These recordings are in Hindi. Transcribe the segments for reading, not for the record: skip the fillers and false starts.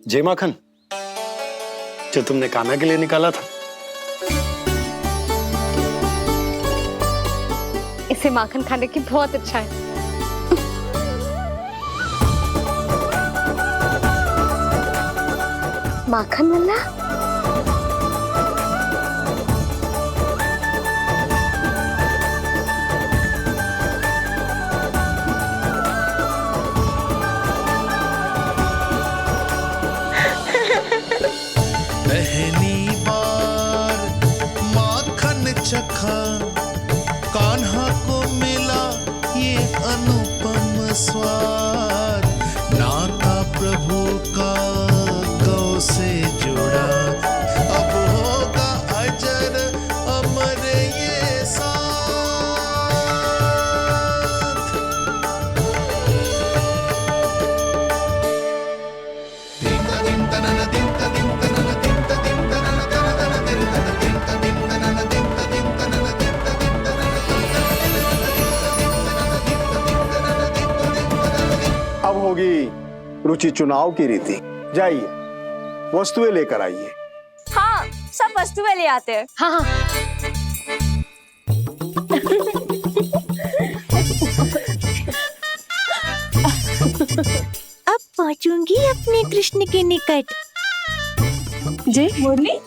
जय माखन, जो तुमने कान्हा के लिए निकाला था। इसे माखन खाने की बहुत अच्छा है। माखन लल्ला, पहली बार माखन चखा, कान्हा को मिला ये अनुपम स्वाद। नाता प्रभु का गौ से जुड़ा, अब होगा अजर अमर ये साथ। अब होगी रुचि चुनाव की रीति। जाइए, वस्तुएं लेकर आइए। हाँ, सब वस्तुएं ले आते हैं। हाँ हाँ। अब पहुंचूंगी अपने कृष्ण के निकट। जी मुरली,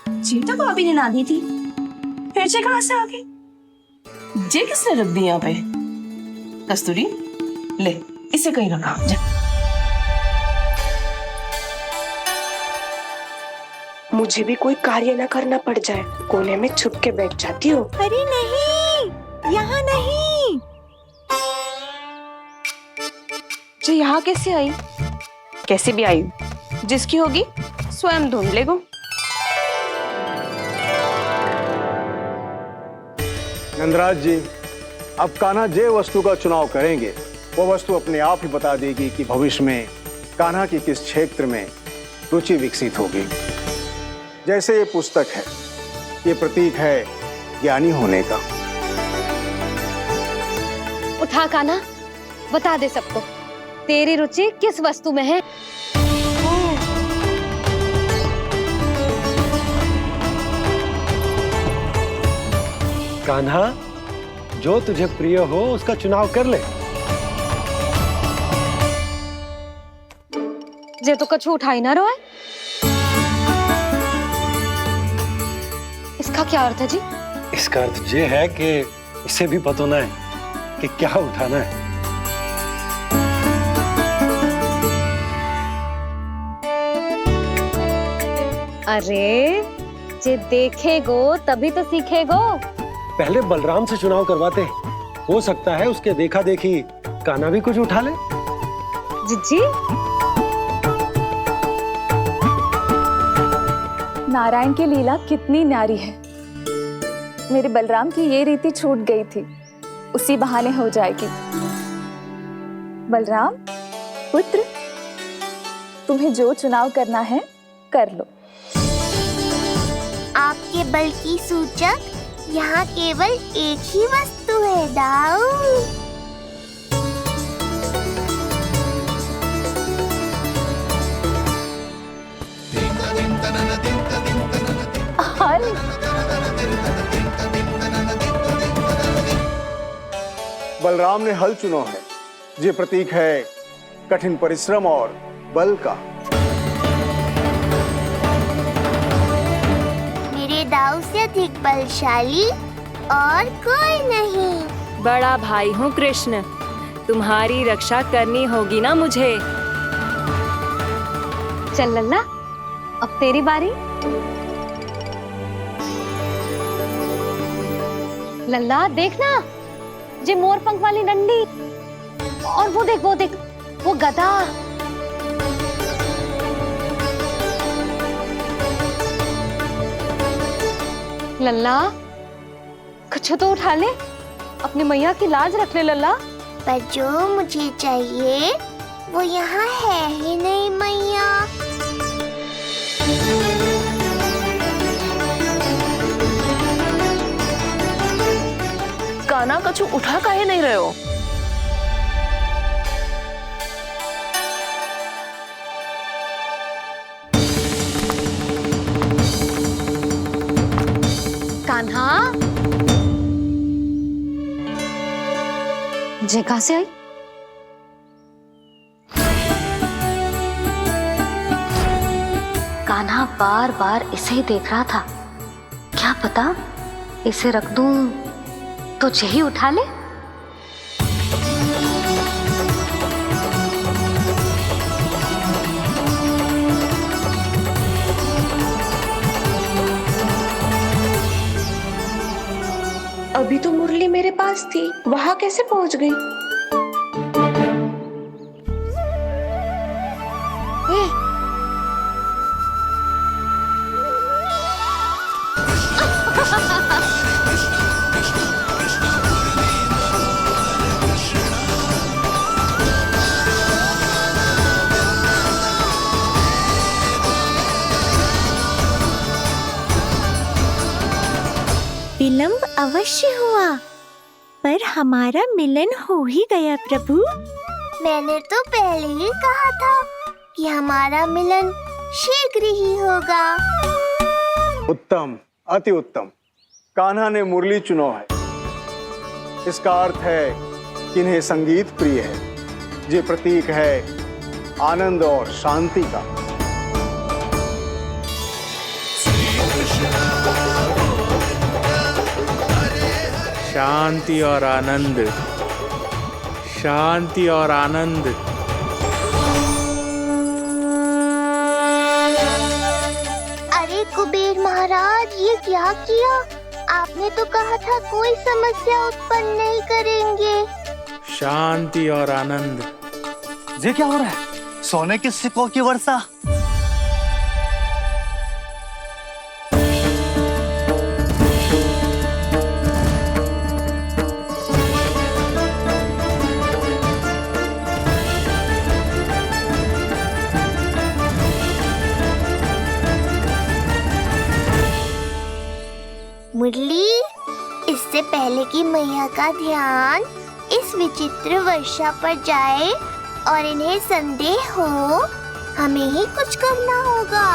जी तो भाभी ने ना दी थी, फिर से कहाँ से आ गई? जे किसने रख दी यहाँ पे? कस्तूरी, ले इसे कहीं रखा जा। मुझे भी कोई कार्य न करना पड़ जाए, कोने में छुप के बैठ जाती हूँ। अरे नहीं, यहाँ नहीं। जी यहाँ कैसे आई? कैसे भी आई, जिसकी होगी स्वयं ढूंढ लेगो। नंदराज जी, अब कान्हा जे वस्तु का चुनाव करेंगे, वो वस्तु अपने आप ही बता देगी कि भविष्य में कान्हा की किस क्षेत्र में रुचि विकसित होगी। जैसे ये पुस्तक है, ये प्रतीक है ज्ञानी होने का। उठा कान्हा, बता दे सबको तेरी रुचि किस वस्तु में है। कान्हा, जो तुझे प्रिय हो उसका चुनाव कर ले। जे तो कछु उठा ही ना रहा है। इसका क्या अर्थ है जी? इसका अर्थ ये है कि इसे भी पता होना है कि क्या उठाना है। अरे, जे देखेगो तभी तो सीखेगो। पहले बलराम से चुनाव करवाते हैं, हो सकता है उसके देखा देखी कान्हा भी कुछ उठा ले। जिज्जी, नारायण की लीला कितनी न्यारी है। मेरे बलराम की ये रीति छूट गई थी, उसी बहाने हो जाएगी। बलराम पुत्र, तुम्हें जो चुनाव करना है कर लो। आपके बल की सूचक यहाँ केवल एक ही वस्तु है, दाऊ। हल। बलराम ने हल चुना है, ये प्रतीक है कठिन परिश्रम और बल का। मेरे दाऊ से अधिक बलशाली और कोई नहीं। बड़ा भाई हूँ कृष्ण, तुम्हारी रक्षा करनी होगी ना मुझे। चल लल्ला, अब तेरी बारी। लल्ला देखना, जे मोर पंख वाली डंडी, और वो देख वो गधा। लल्ला, कुछ तो उठा ले, अपनी मैया की लाज रख ले लल्ला। पर जो मुझे चाहिए वो यहाँ है ही नहीं मैया। कान्हा कछु उठा काहे नहीं रहे हो? जय कहाँ से आई? कान्हा बार बार इसे ही देख रहा था। क्या पता इसे रख दूं तो जय ही उठा ले। अभी तो मुरली मेरे पास थी, वहां कैसे पहुंच गई? विलंब अवश्य हुआ, पर हमारा मिलन हो ही गया प्रभु। मैंने तो पहले ही कहा था कि हमारा मिलन शीघ्र ही होगा। उत्तम, अति उत्तम। कान्हा ने मुरली चुना है। इसका अर्थ है कि इन्हें संगीत प्रिय है। ये प्रतीक है आनंद और शांति का। शांति और आनंद, शांति और आनंद। अरे कुबेर महाराज, ये क्या किया? आपने तो कहा था कोई समस्या उत्पन्न नहीं करेंगे। शांति और आनंद। ये क्या हो रहा है? सोने के सिक्कों की वर्षा। मुरली, इससे पहले कि मैया का ध्यान इस विचित्र वर्षा पर जाए और इन्हें संदेह हो, हमें ही कुछ करना होगा।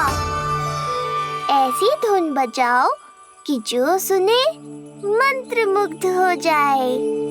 ऐसी धुन बजाओ कि जो सुने मंत्रमुग्ध हो जाए।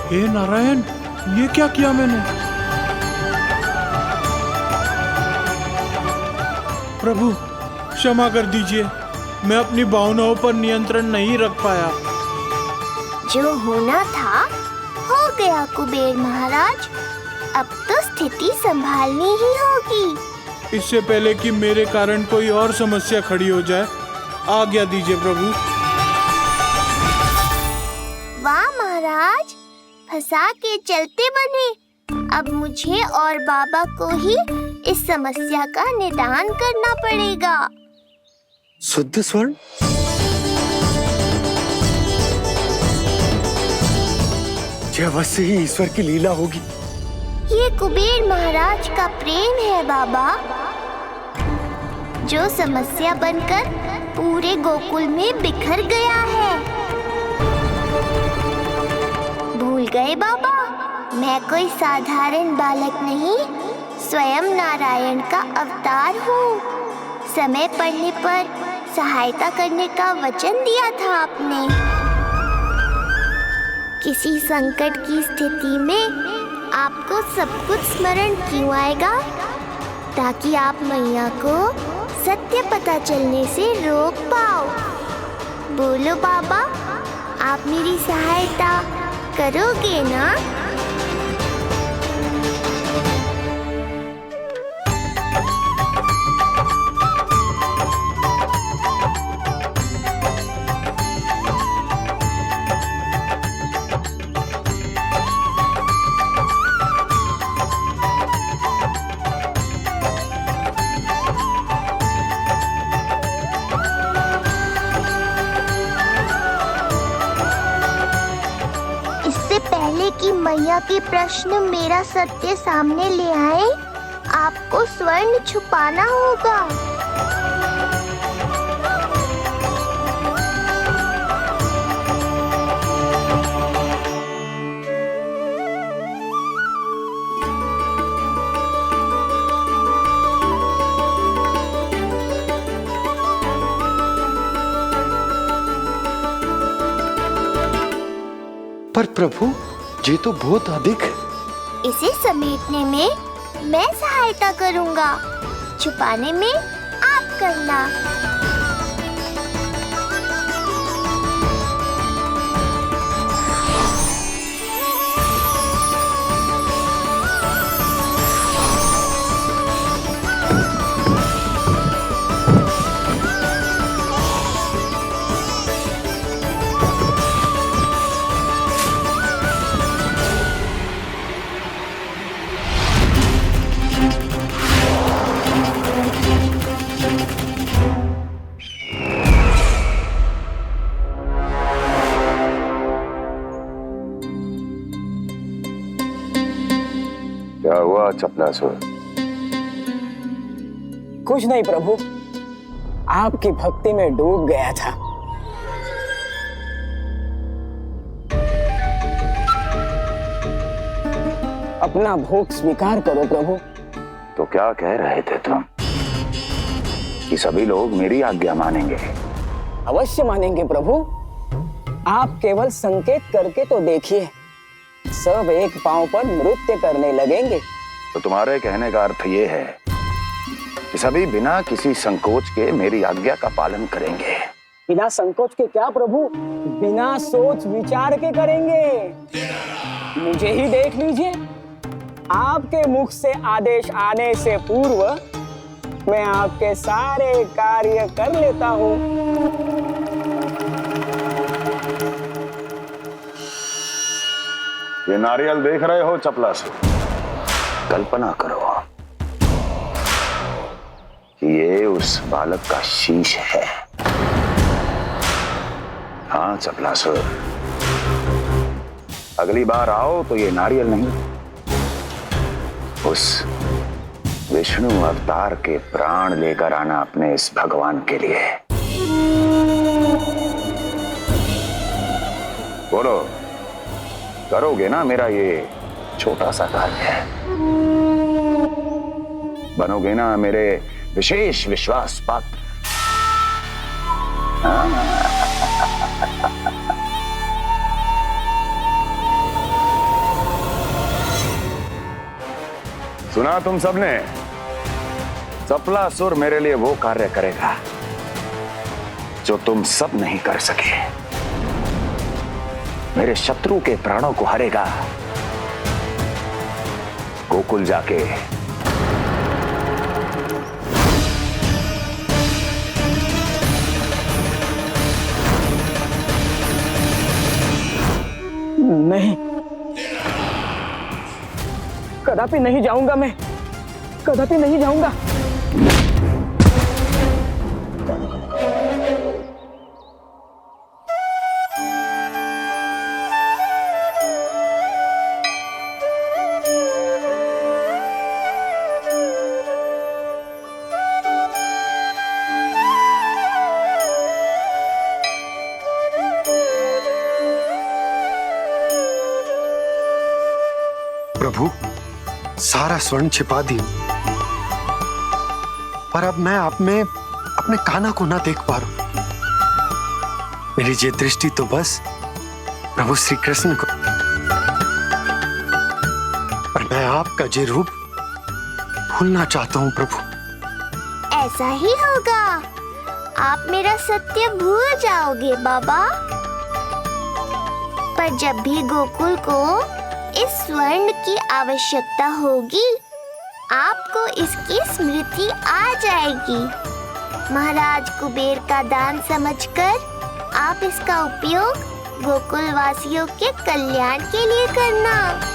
हे नारायण, ये क्या किया मैंने? प्रभु क्षमा कर दीजिए, मैं अपनी भावनाओं पर नियंत्रण नहीं रख पाया। जो होना था हो गया कुबेर महाराज। अब तो स्थिति संभालनी ही होगी। इससे पहले कि मेरे कारण कोई और समस्या खड़ी हो जाए, आज्ञा दीजिए प्रभु। वाह महाराज, फंसा के चलते बने। अब मुझे और बाबा को ही इस समस्या का निदान करना पड़ेगा। शुद्ध स्वर्ण। यह अवश्य ही ईश्वर की लीला होगी। ये कुबेर महाराज का प्रेम है बाबा, जो समस्या बनकर पूरे गोकुल में बिखर गया है। भूल गए बाबा, मैं कोई साधारण बालक नहीं, स्वयं नारायण का अवतार हूँ। समय पड़ने पर सहायता करने का वचन दिया था आपने। किसी संकट की स्थिति में आपको सब कुछ स्मरण क्यों आएगा? ताकि आप मैया को सत्य पता चलने से रोक पाओ। बोलो बाबा, आप मेरी सहायता करोगे ना? पहले कि मैया के प्रश्न मेरा सत्य सामने ले आए, आपको स्वर्ण छुपाना होगा। पर प्रभु, ये तो बहुत अधिक। इसे समेटने में मैं सहायता करूंगा, छुपाने में आप करना। क्या हुआ चपलासुर? कुछ नहीं प्रभु, आपकी भक्ति में डूब गया था। अपना भोग स्वीकार करो प्रभु। तो क्या कह रहे थे तुम कि सभी लोग मेरी आज्ञा मानेंगे? अवश्य मानेंगे प्रभु। आप केवल संकेत करके तो देखिए, सब एक पांव पर नृत्य करने लगेंगे। तो तुम्हारे कहने का अर्थ ये है कि सभी बिना किसी संकोच के मेरी आज्ञा का पालन करेंगे? बिना संकोच के क्या प्रभु, बिना सोच विचार के करेंगे। मुझे ही देख लीजिए, आपके मुख से आदेश आने से पूर्व मैं आपके सारे कार्य कर लेता हूँ। ये नारियल देख रहे हो चपलासुर? कल्पना करो कि ये उस बालक का शीश है। हाँ चपलासुर, अगली बार आओ तो ये नारियल नहीं, उस विष्णु अवतार के प्राण लेकर आना अपने इस भगवान के लिए। बोलो, करोगे ना मेरा ये छोटा सा कार्य? बनोगे ना मेरे विशेष विश्वास पात्र? सुना तुम सबने? चपलासुर मेरे लिए वो कार्य करेगा जो तुम सब नहीं कर सके। मेरे शत्रु के प्राणों को हरेगा। गोकुल जाके नहीं, कदापि नहीं जाऊंगा मैं, कदापि नहीं जाऊंगा। प्रभु, सारा स्वर्ण छिपा दी, पर अब मैं आप में अपने कान्हा को ना देख पा रहा हूं। मेरी ये दृष्टि तो बस प्रभु श्री कृष्ण को। मैं आपका ये रूप भूलना चाहता हूँ प्रभु। ऐसा ही होगा, आप मेरा सत्य भूल जाओगे बाबा। पर जब भी गोकुल को इस स्वर्ण की आवश्यकता होगी, आपको इसकी स्मृति आ जाएगी। महाराज कुबेर का दान समझकर आप इसका उपयोग गोकुल वासियों के कल्याण के लिए करना।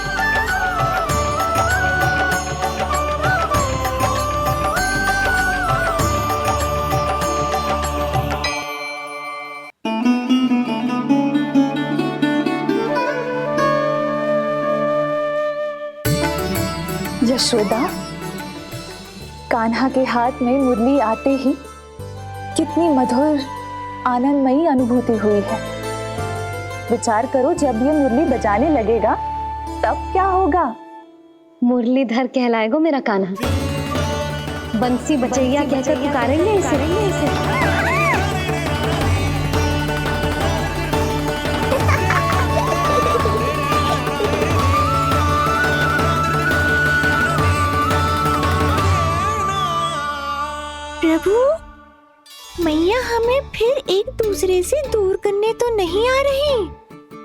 यशोदा, कान्हा के हाथ में मुरली आते ही कितनी मधुर आनंदमयी अनुभूति हुई है। विचार करो, जब ये मुरली बजाने लगेगा तब क्या होगा। मुरलीधर कहलाएगा मेरा कान्हा। बंसी बजैया कहकर पुकारेंगे इसे। प्रभु, मैया हमें फिर एक दूसरे से दूर करने तो नहीं आ रही।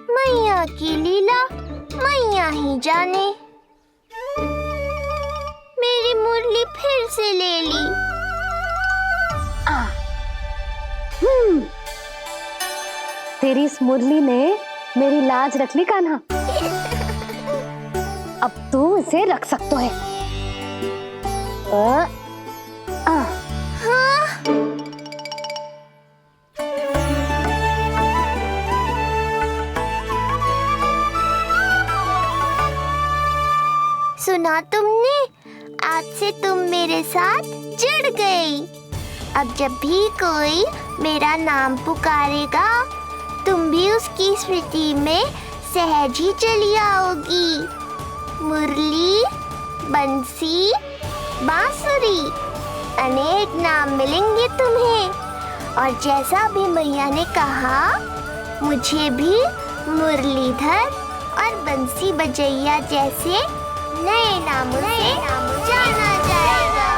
मैया की लीला मैया ही जाने। मेरी मुरली फिर से ले ली। तेरी इस मुरली ने मेरी लाज रख ली कान्हा। अब तू इसे रख सकता है। सुना तुमने? आज से तुम मेरे साथ जुड़ गई। अब जब भी कोई मेरा नाम पुकारेगा, तुम भी उसकी स्मृति में सहज ही चली आओगी। मुरली, बंसी, बांसुरी, अनेक नाम मिलेंगे तुम्हें। और जैसा भी मैया ने कहा, मुझे भी मुरलीधर और बंसी बजैया जैसे नए नामों से जाना जाएगा।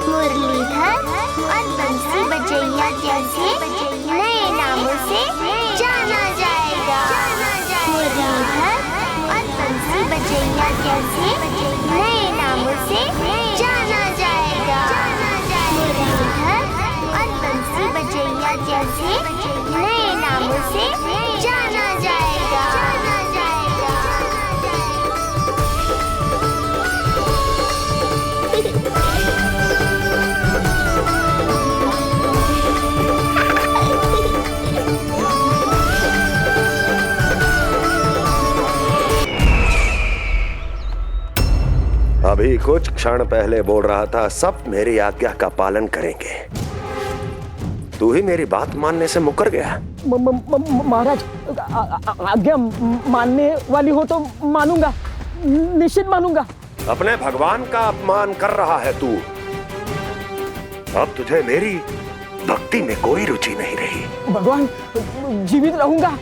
मुरलीधर और बंसी बजैया जैसे नए नामों से जाना जाएगा। मुरलीधर और बंसी बजैया जैसे नए नामों से जाना जाएगा। मुरलीधर और बंसी बजैया जैसे नए नामों से जाना जाएगा। अभी कुछ क्षण पहले बोल रहा था सब मेरी आज्ञा का पालन करेंगे। तू ही मेरी बात मानने से मुकर गया। महाराज, आज्ञा मानने वाली हो तो मानूंगा, निश्चित मानूंगा। अपने भगवान का अपमान कर रहा है तू। अब तुझे मेरी भक्ति में कोई रुचि नहीं रही। भगवान, जीवित रहूंगा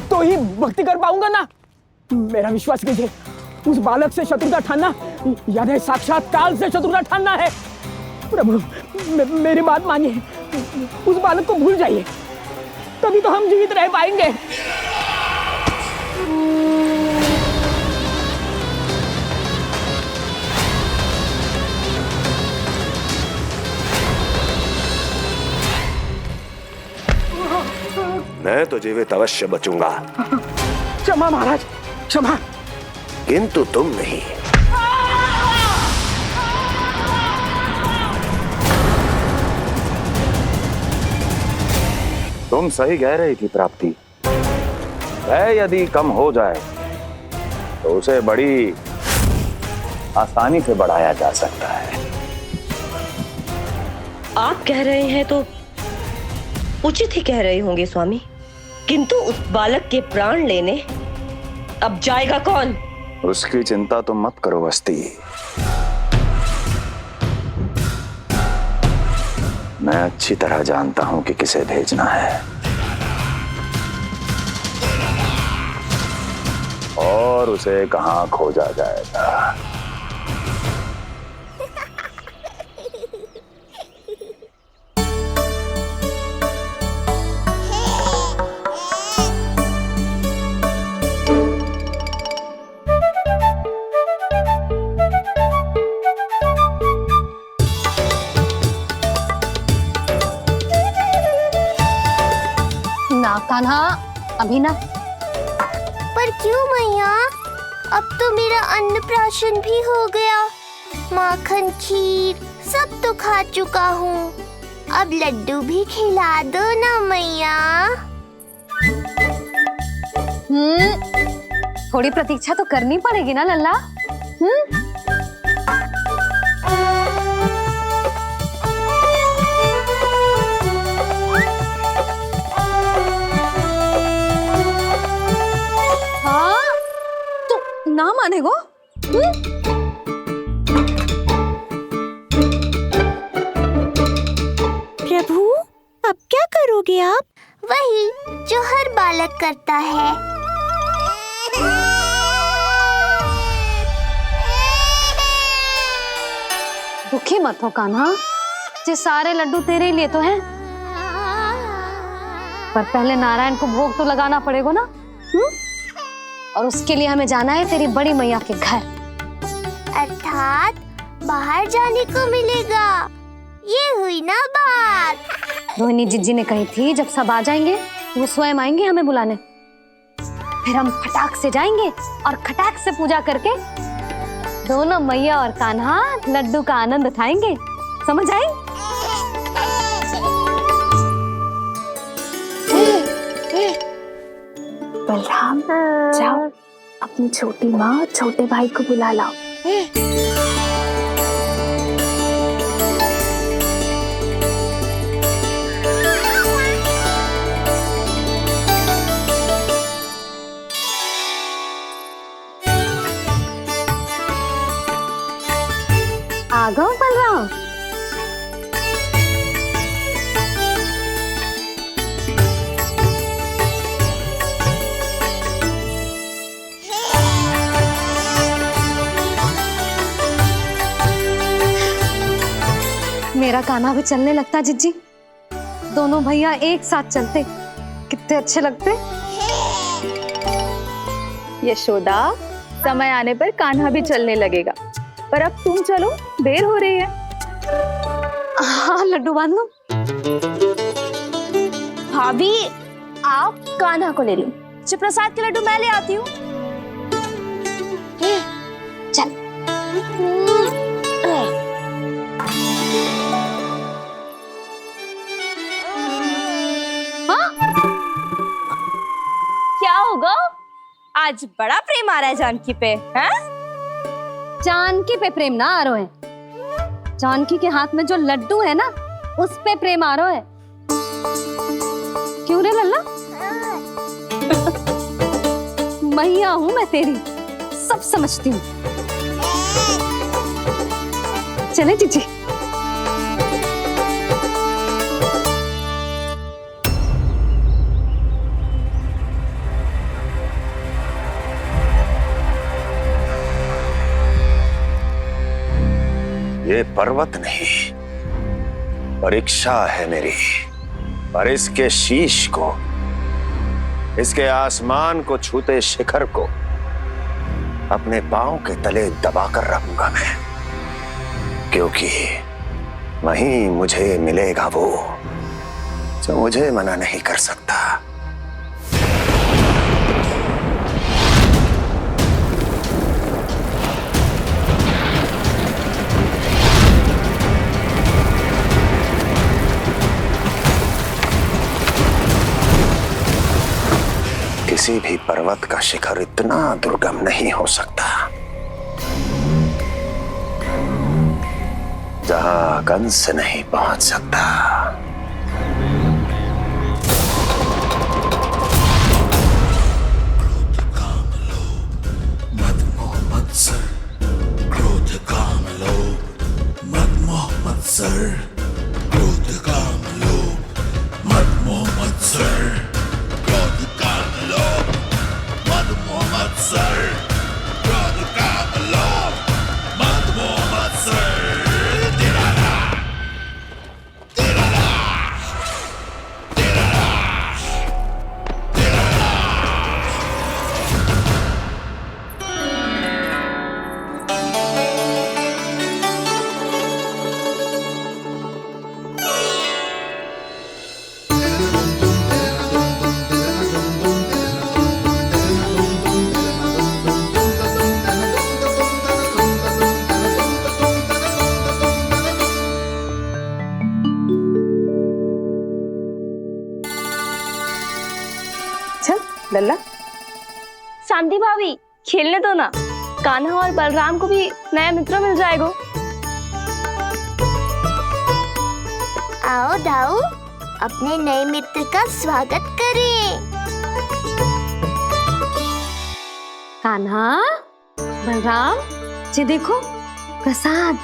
तो ही भक्ति कर पाऊंगा ना। मेरा विश्वास कीजिए, उस बालक से शत्रुता ठानना यानी साक्षात काल से शत्रुता ठानना है। प्रभु, मेरी बात मानिए, उस बालक को भूल जाइए, तभी तो हम जीवित रह पाएंगे। मैं तो जीवित अवश्य बचूंगा। क्षमा महाराज, क्षमा। किंतु तुम नहीं। तुम सही कह रही थी प्राप्ति। भय यदि कम हो जाए तो उसे बड़ी आसानी से बढ़ाया जा सकता है। आप कह रहे हैं तो उचित ही कह रहे होंगे स्वामी, किंतु उस बालक के प्राण लेने अब जाएगा कौन? उसकी चिंता तुम मत करो वस्ती। मैं अच्छी तरह जानता हूं कि किसे भेजना है। और उसे कहां खोजा जाएगा। ना कान्हा, अभी ना। पर क्यों मैया? अब तो मेरा अन्नप्राशन भी हो गया। माखन खीर सब तो खा चुका हूँ। अब लड्डू भी खिला दो ना मैया। थोड़ी प्रतीक्षा तो करनी पड़ेगी ना लल्ला। हाँ, तो ना मानेगो? प्रभु, अब क्या करोगे आप? वही जो हर बालक करता है। दुखी मत हो कान्हा, ये सारे लड्डू तेरे ही लिए तो हैं। पर पहले नारायण को भोग तो लगाना पड़ेगा ना। और उसके लिए हमें जाना है तेरी बड़ी मैया के घर। अर्थात बाहर जाने को मिलेगा। ये हुई ना बात। रोहिणी जीजी ने कही थी जब सब आ जाएंगे वो स्वयं आएंगे हमें बुलाने। फिर हम फटाक से जाएंगे और खटाक से पूजा करके दोनों मैया और कान्हा लड्डू का आनंद उठाएंगे। समझ आई? बलराम, जाओ अपनी छोटी माँ और छोटे भाई को बुला लाओ। आ गओ बलराम। मेरा कान्हा भी चलने लगता जिज्जी। दोनों भैया एक साथ चलते कितने अच्छे लगते। यशोदा, समय आने पर कान्हा भी चलने लगेगा, पर अब तुम चलो, देर हो रही है। हाँ, लड्डू बांध लो। भाभी, आप कान्हा को ले लो। प्रसाद के लड्डू मैं ले आती हूँ। चल। हाँ? क्या होगा? आज बड़ा प्रेम आ रहा है जानकी पे, हैं? जानकी पे प्रेम ना आ रहा है, जानकी के हाथ में जो लड्डू है ना उस पे प्रेम आ रहा है। क्यों रे लल्ला? मैया हूं मैं तेरी, सब समझती हूँ। चले जीजी। ये पर्वत नहीं, परीक्षा है मेरी। पर इसके शीश को, इसके आसमान को छूते शिखर को अपने पांव के तले दबाकर रखूंगा मैं, क्योंकि वहीं मुझे मिलेगा वो जो मुझे मना नहीं कर सकता। किसी भी पर्वत का शिखर इतना दुर्गम नहीं हो सकता जहां कंस नहीं पहुंच सकता। क्रोध काम लोभ मद मोह मत्सर, क्रोध काम लोभ मद मोह मत्सर, क्रोध काम लोभ मद मोह मत्सर। लल्ला शांति भाभी खेलने दो ना, कान्हा और बलराम को भी नया मित्र मिल जाएगा। आओ दाऊ, अपने नए मित्र का स्वागत करें। कान्हा, बलराम, ये देखो प्रसाद।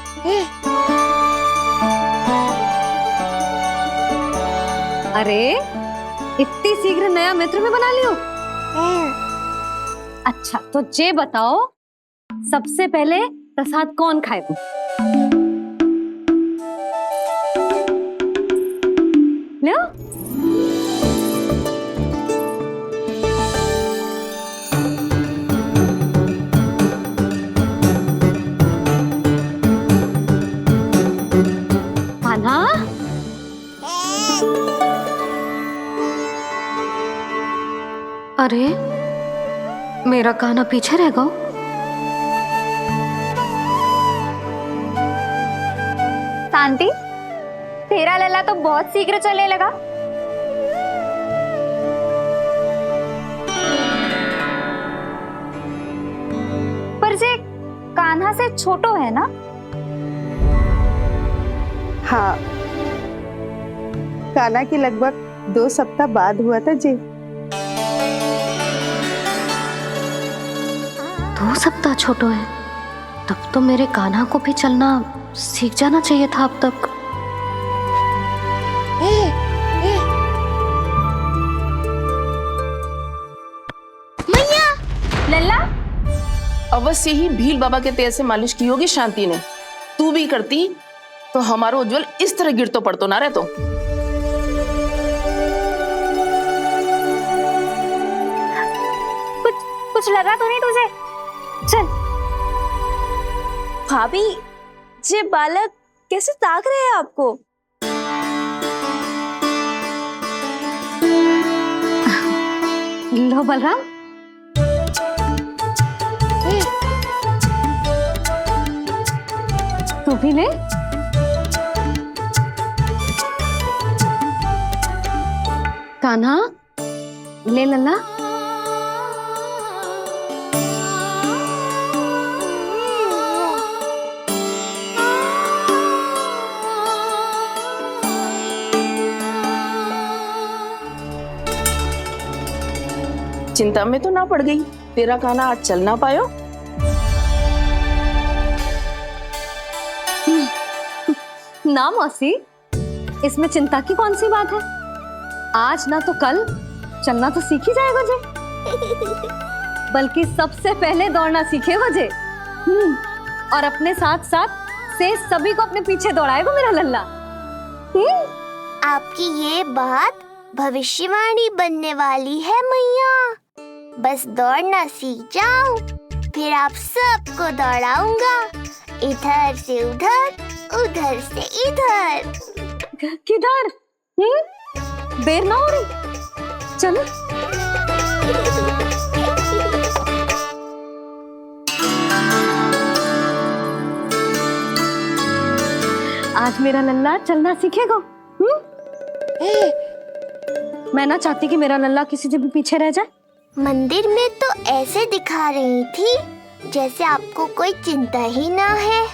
अरे इतनी शीघ्र नया मित्र भी बना लियो? अच्छा तो ये बताओ, सबसे पहले प्रसाद कौन खाएगा? लो। कान्हा, अरे मेरा कान्हा पीछे रह गया। शांति, तेरा लल्ला तो बहुत शीघ्र चलने लगा। पर जे कान्हा से छोटो है ना? हाँ, कान्हा की लगभग 2 सप्ताह बाद हुआ था जी। 2 सप्ताह छोटो है, तब तो मेरे कान्हा को भी चलना सीख जाना चाहिए था अब तक। मैया, लल्ला, अवश्य ही भील बाबा के तेल से मालिश की होगी शांति ने। तू भी करती तो हमारा उज्जवल इस तरह गिर तो पड़तो ना रहतो। कुछ लगा तो नहीं तुझे? चल। भाभी, ये बालक कैसे ताक रहे हैं आपको? लो बलराम, तू भी ले। कान्हा, ले लल्ला। चिंता में तो ना पड़ गई, तेरा कान्हा आज चल ना पायो? ना मौसी, इसमें चिंता की कौन सी बात है? आज ना तो कल चलना तो सीख ही जाएगा जे। बल्कि सबसे पहले दौड़ना सीखेगा जे। और अपने साथ साथ से सभी को अपने पीछे दौड़ाएगा मेरा लल्ला। आपकी ये बात भविष्यवाणी बनने वाली है मैया। बस दौड़ना सीख जाऊं, फिर आप सबको दौड़ाऊंगा, इधर से उधर, उधर से इधर। किधर? देर ना हो रही, चलो। आज मेरा लल्ला चलना सीखेगा। मैं ना चाहती कि मेरा लल्ला किसी से भी पीछे रह जाए। मंदिर में तो ऐसे दिखा रही थी जैसे आपको कोई चिंता ही ना है,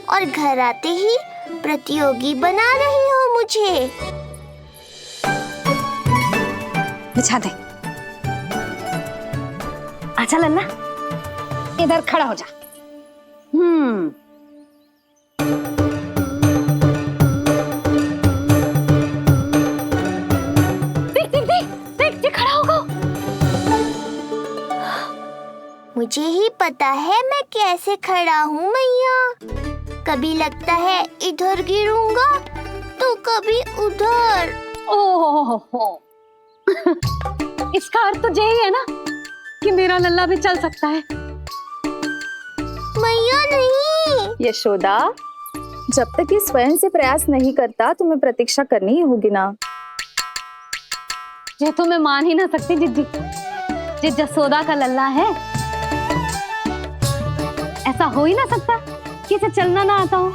और घर आते ही प्रतियोगी बना रही हो मुझे। बिछा दे। अच्छा लल्ला, इधर खड़ा हो जा। देख खड़ा होगा। मुझे ही पता है मैं कैसे खड़ा हूँ मैया। कभी लगता है इधर गिरूंगा तो कभी उधर। ओह, इसका अर्थ तो यही है ना कि मेरा लल्ला भी चल सकता है। मैया नहीं। यशोदा, जब तक ये स्वयं से प्रयास नहीं करता तुम्हें प्रतीक्षा करनी ही होगी ना। ये तो मैं मान ही ना सकती जिद्दी, ये जसोदा का लल्ला है। ऐसा हो ही ना सकता कि इसे चलना ना आता हो।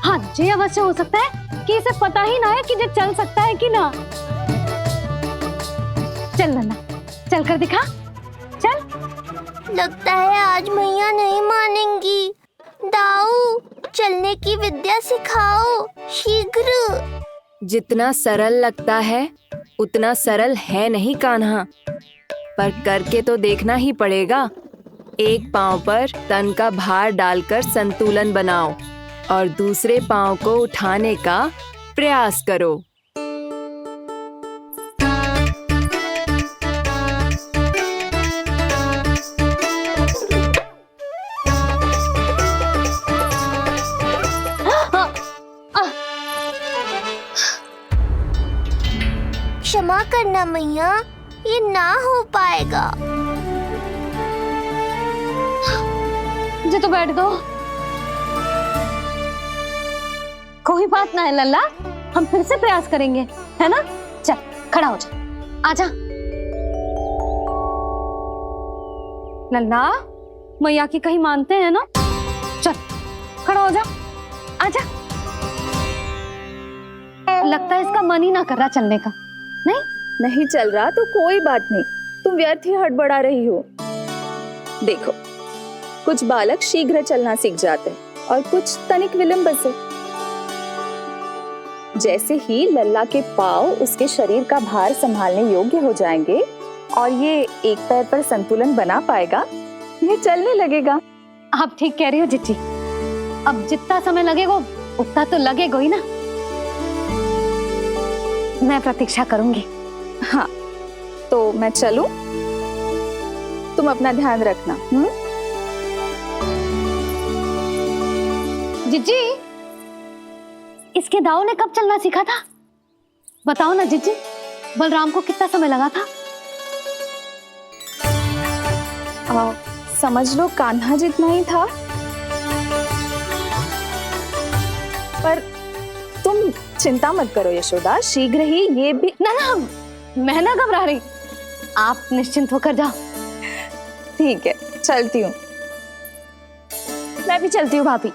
हाँ, ये अवश्य हो सकता है कि इसे पता ही ना है कि ये चल सकता है कि ना। चल लल्ला, चल कर दिखा, चल। लगता है आज मैया नहीं मानेंगी। दाऊ, चलने की विद्या सिखाओ शीघ्र। जितना सरल लगता है उतना सरल है नहीं कान्हा, पर करके तो देखना ही पड़ेगा। एक पांव पर तन का भार डालकर संतुलन बनाओ और दूसरे पांव को उठाने का प्रयास करो। क्षमा करना मैया, ये ना हो पाएगा। मुझे तो बैठ दो। कोई बात ना है लल्ला, हम फिर से प्रयास करेंगे, है ना? चल खड़ा हो जा, आजा। लल्ला, मैया की कहीं मानते हैं ना? चल खड़ा हो जा, आजा। लगता है इसका मन ही ना कर रहा चलने का। नहीं चल रहा तो कोई बात नहीं, तुम व्यर्थ ही हड़बड़ा रही हो। देखो, कुछ बालक शीघ्र चलना सीख जाते हैं और कुछ तनिक विलंब से। जैसे ही लल्ला के पांव उसके शरीर का भार संभालने योग्य हो जाएंगे और ये एक पैर पर संतुलन बना पाएगा, ये चलने लगेगा। आप ठीक कह रही हो जिज्जी, अब जितना समय लगेगा उतना तो लगेगा ही ना। मैं प्रतीक्षा करूंगी। हाँ, तो मैं चलूं? तुम अपना ध्यान रखना। जिज्जी, इसके दाऊ ने कब चलना सीखा था? बताओ ना जिज्जी, बलराम को कितना समय लगा था? समझ लो कान्हा जितना ही था। पर तुम चिंता मत करो यशोदा, शीघ्र ही ये भी। ना, मैं ना घबरा रही, आप निश्चिंत होकर जाओ। ठीक है, चलती हूँ। मैं भी चलती हूँ भाभी।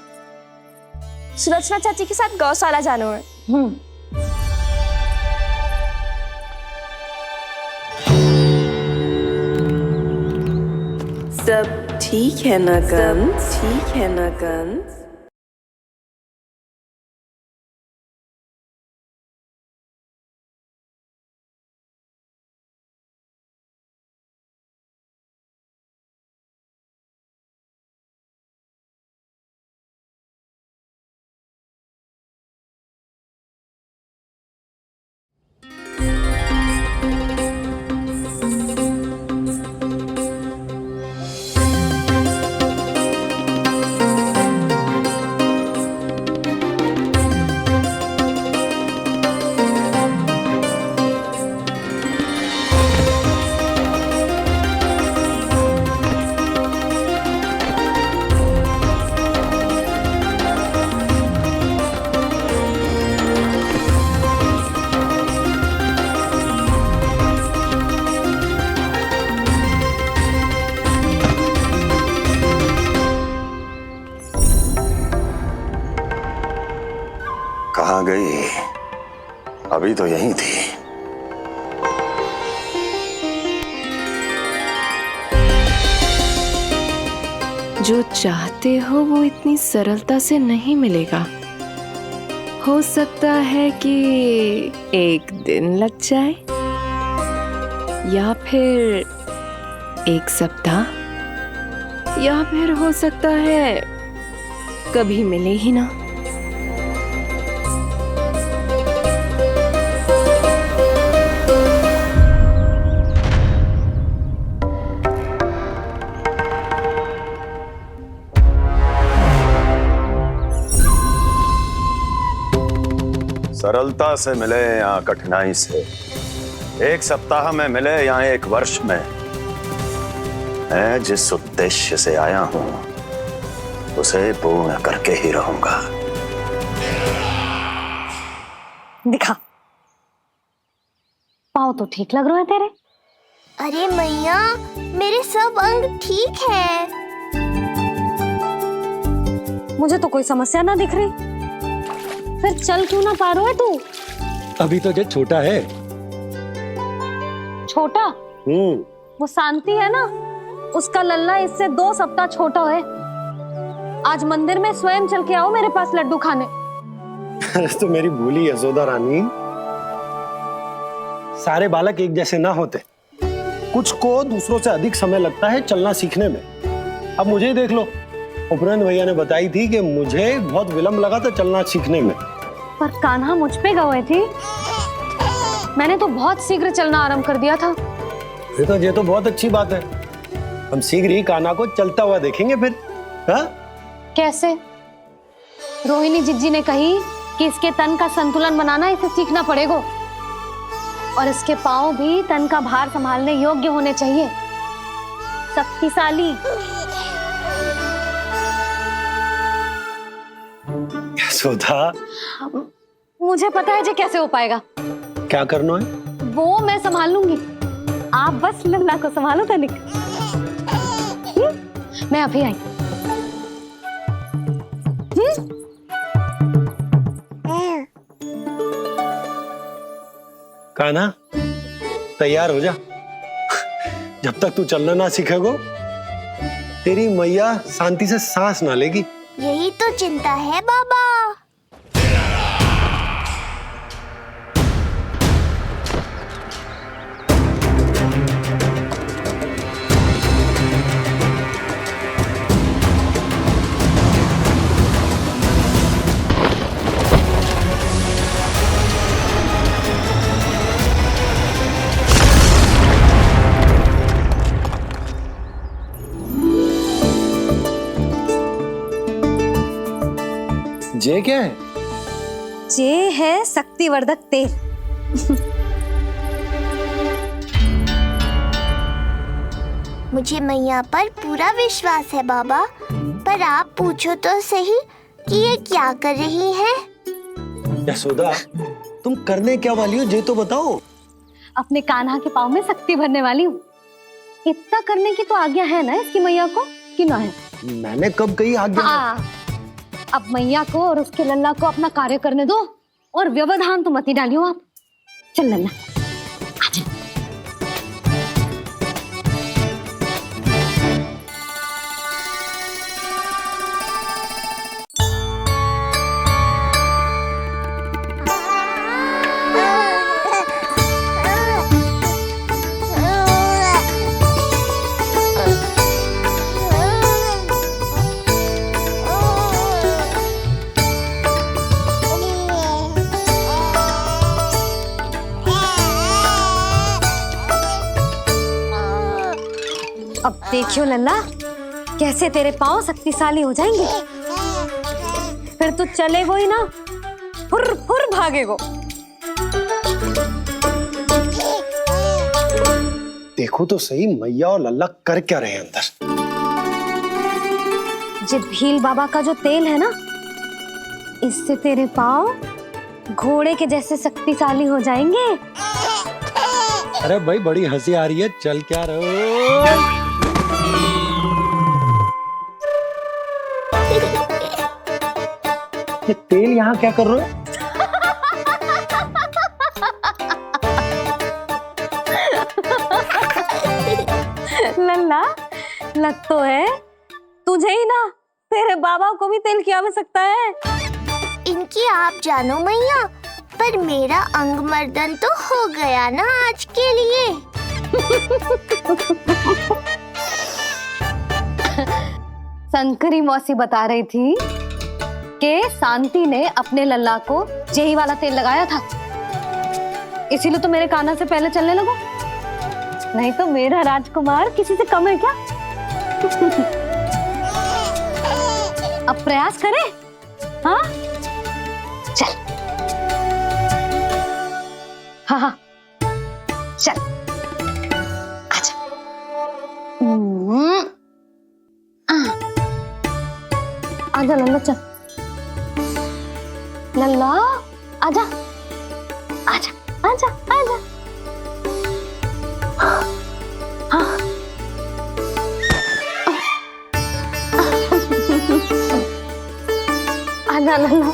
सुरचना चाची के साथ गौशाला जाना है। सब ठीक है ना कंस? ठीक है ना कंस? कहाँ गई? अभी तो यहीं थी। जो चाहते हो वो इतनी सरलता से नहीं मिलेगा। हो सकता है कि एक दिन लग जाए या फिर एक सप्ताह, या फिर हो सकता है कभी मिले ही ना। सरलता से मिले या कठिनाई से, एक सप्ताह में मिले या एक वर्ष में, मैं जिस उद्देश्य से आया हूं उसे पूर्ण करके ही रहूंगा। दिखा, पाँव तो ठीक लग रहे हैं तेरे। अरे मैया, मेरे सब अंग ठीक है। मुझे तो कोई समस्या ना दिख रही, फिर चल क्यों ना पा रहा है तू? अभी तो जब छोटा है। छोटा? वो शांति है ना, उसका लल्ला इससे 2 सप्ताह छोटा है। आज मंदिर में स्वयं चल के आओ मेरे पास लड्डू खाने। तो मेरी भूली यशोदा रानी, सारे बालक एक जैसे ना होते, कुछ को दूसरों से अधिक समय लगता है चलना सीखने में। अब मुझे ही देख लो, उपरांत भैया ने बताई थी कि मुझे बहुत विलंब लगा था चलना सीखने में। पर कान्हा मुझ पे गए थी, मैंने तो बहुत शीघ्र चलना आरंभ कर दिया था। फिर तो ये तो बहुत अच्छी बात है, हम शीघ्र ही कान्हा को चलता हुआ देखेंगे फिर। हाँ? कैसे? रोहिणी जिज्जी ने कही कि इसके तन का संतुलन बनाना इसे सीखना पड़ेगा और इसके पांव भी तन का भार संभालने योग्य होने चाहिए, शक्तिशाली। यशोदा, मुझे पता है जे कैसे हो पाएगा। क्या करना है? वो मैं संभाल लूंगी, आप बस लल्ला को संभालो तनिक। मैं अभी आई। कान्हा, तैयार हो जा। जब तक तू चलना ना सीखेगो, तेरी मैया शांति से सांस ना लेगी। यही तो चिंता है बाबा। जे क्या है? जे है शक्तिवर्धक तेल। मुझे मैया पर पूरा विश्वास है बाबा, पर आप पूछो तो सही कि ये क्या कर रही है। यशोदा, तुम करने क्या वाली हो, ये तो बताओ। अपने कान्हा के पाँव में शक्ति भरने वाली हूँ। इतना करने की तो आज्ञा है ना इसकी मैया को, कि ना है? मैंने कब कही आज्ञा? अब मैया को और उसके लल्ला को अपना कार्य करने दो और व्यवधान तो मत ही डालियो आप। चल लल्ला, आजा। अब देखियो लल्ला, कैसे तेरे पांव शक्तिशाली हो जाएंगे। फिर तू चलेगो ही ना, फुर फुर भागेगो। देखो तो सही, मैया और लल्ला कर क्या रहे हैं अंदर। जे भील बाबा का जो तेल है ना, इससे तेरे पांव घोड़े के जैसे शक्तिशाली हो जाएंगे। अरे भाई, बड़ी हंसी आ रही है, चल क्या रहे। ये तेल यहाँ क्या कर रहे हो? लल्ला, लग तो है तुझे ही ना, तेरे बाबा को भी तेल की आवश्यकता है। इनकी आप जानो मैया, पर मेरा अंग मर्दन तो हो गया ना आज के लिए। शंकरी मौसी बता रही थी कि शांति ने अपने लल्ला को यही वाला तेल लगाया था, इसीलिए तो मेरे कान्हा से पहले चलने लगो। नहीं तो मेरा राजकुमार किसी से कम है क्या? अब प्रयास करें। हाँ चल, हाँ हाँ चल, आजा। आजा लल्ला, चल लल्ला, आजा आजा आजा आजा। हाँ आजा लल्ला।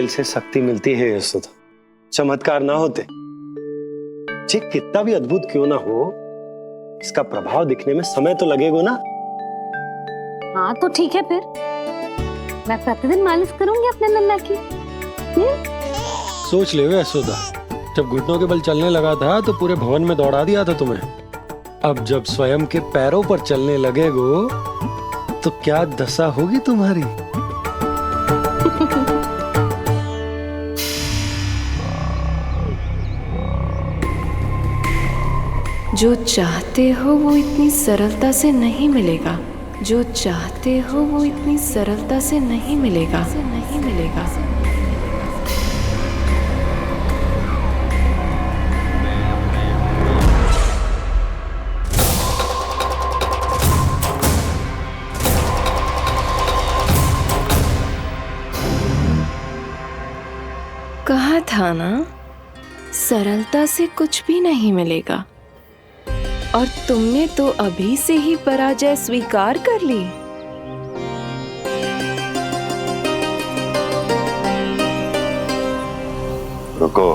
तेल से शक्ति मिलती है यशोदा। चमत्कार ना होते, जी कितना भी अद्भुत क्यों ना हो, इसका प्रभाव दिखने में समय तो लगेगा ना। हाँ तो ठीक है, फिर मैं प्रतिदिन मालिश करूंगी अपने नन्ना की। सोच ले यशोदा, जब घुटनों के बल चलने लगा था तो पूरे भवन में दौड़ा दिया था तुम्हें। अब जब स्वयं के पैरों पर चलने लगेगो तो क्या दशा होगी तुम्हारी। जो चाहते हो वो इतनी सरलता से नहीं मिलेगा। जो चाहते हो वो इतनी सरलता से नहीं मिलेगा। कहा था ना, सरलता से कुछ भी नहीं मिलेगा। और तुमने तो अभी से ही पराजय स्वीकार कर ली। रुको,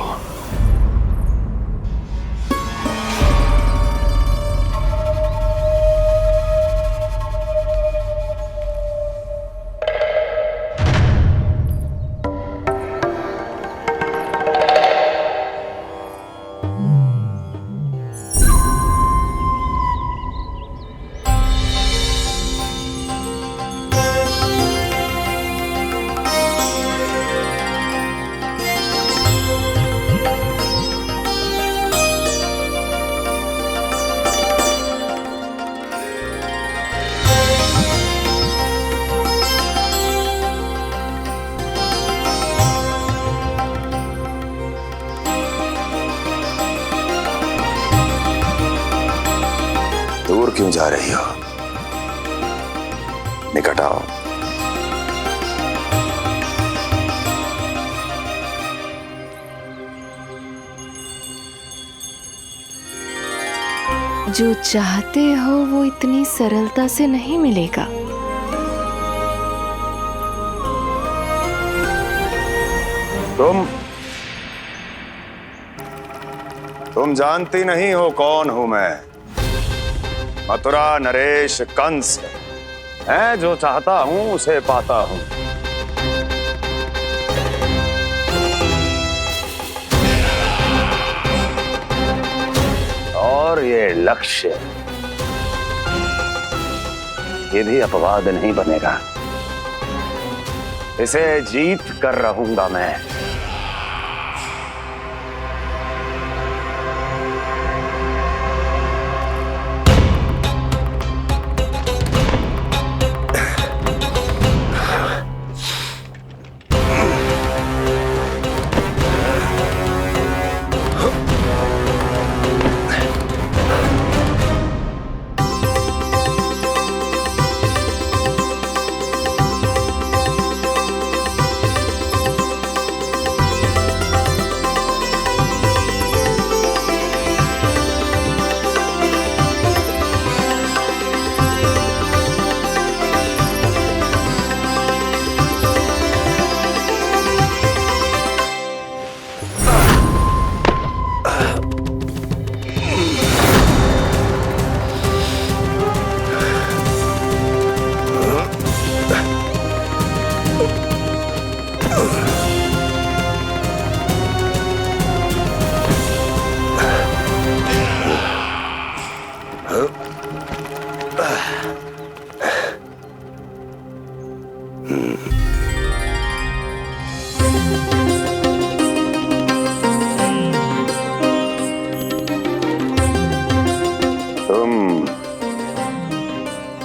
दूर क्यों जा रही हो? निकट आओ। जो चाहते हो वो इतनी सरलता से नहीं मिलेगा। तुम जानती नहीं हो कौन हूं मैं। मथुरा नरेश कंस है, जो चाहता हूं उसे पाता हूं। और ये लक्ष्य, ये भी अपवाद नहीं बनेगा। इसे जीत कर रहूंगा मैं।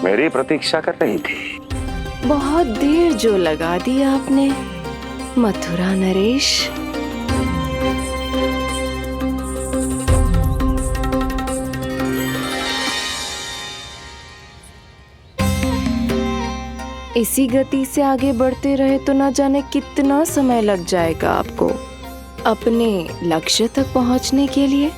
मेरी प्रतीक्षा कर रही थी। बहुत देर जो लगा दी आपने मथुरा नरेश। इसी गति से आगे बढ़ते रहे तो ना जाने कितना समय लग जाएगा आपको अपने लक्ष्य तक पहुंचने के लिए।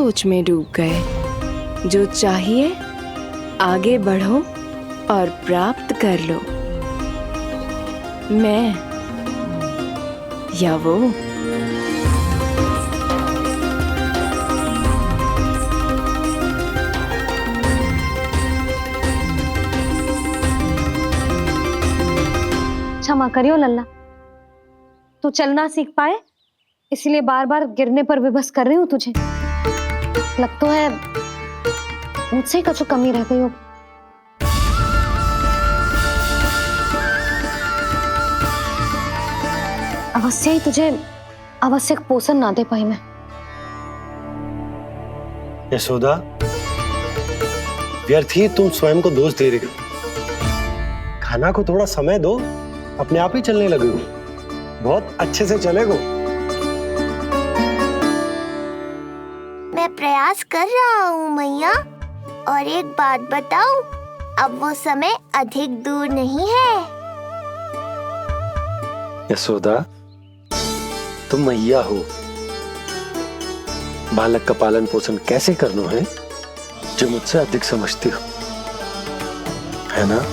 सोच में डूब गए। जो चाहिए आगे बढ़ो और प्राप्त कर लो। मैं या वो। क्षमा करियो लल्ला, तू चलना सीख पाए इसलिए बार बार गिरने पर विवश कर रही हूँ तुझे। लगता है मुझसे ही कुछ कमी रह गई हो। अवश्य ही तुझे आवश्यक पोषण ना दे पाई मैं। यशोदा, व्यर्थ ही तुम स्वयं को दोष दे रही हो। खाना को थोड़ा समय दो, अपने आप ही चलने लगेगो, बहुत अच्छे से चलेगो। मैं प्रयास कर रहा हूँ मैया। और एक बात बताऊं, अब वो समय अधिक दूर नहीं है। यशोदा, तुम मैया हो, बालक का पालन पोषण कैसे करना है जो मुझसे अधिक समझती हो, है ना?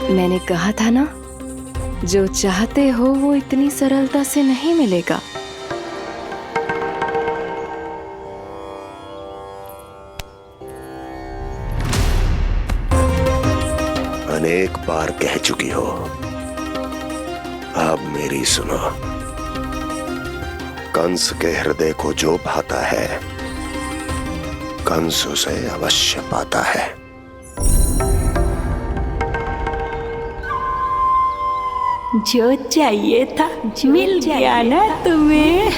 मैंने कहा था ना, जो चाहते हो वो इतनी सरलता से नहीं मिलेगा। अनेक बार कह चुकी हो, अब मेरी सुनो। कंस के हृदय को जो भाता है, कंस उसे अवश्य पाता है। जो चाहिए था मिल गया ना तुम्हें।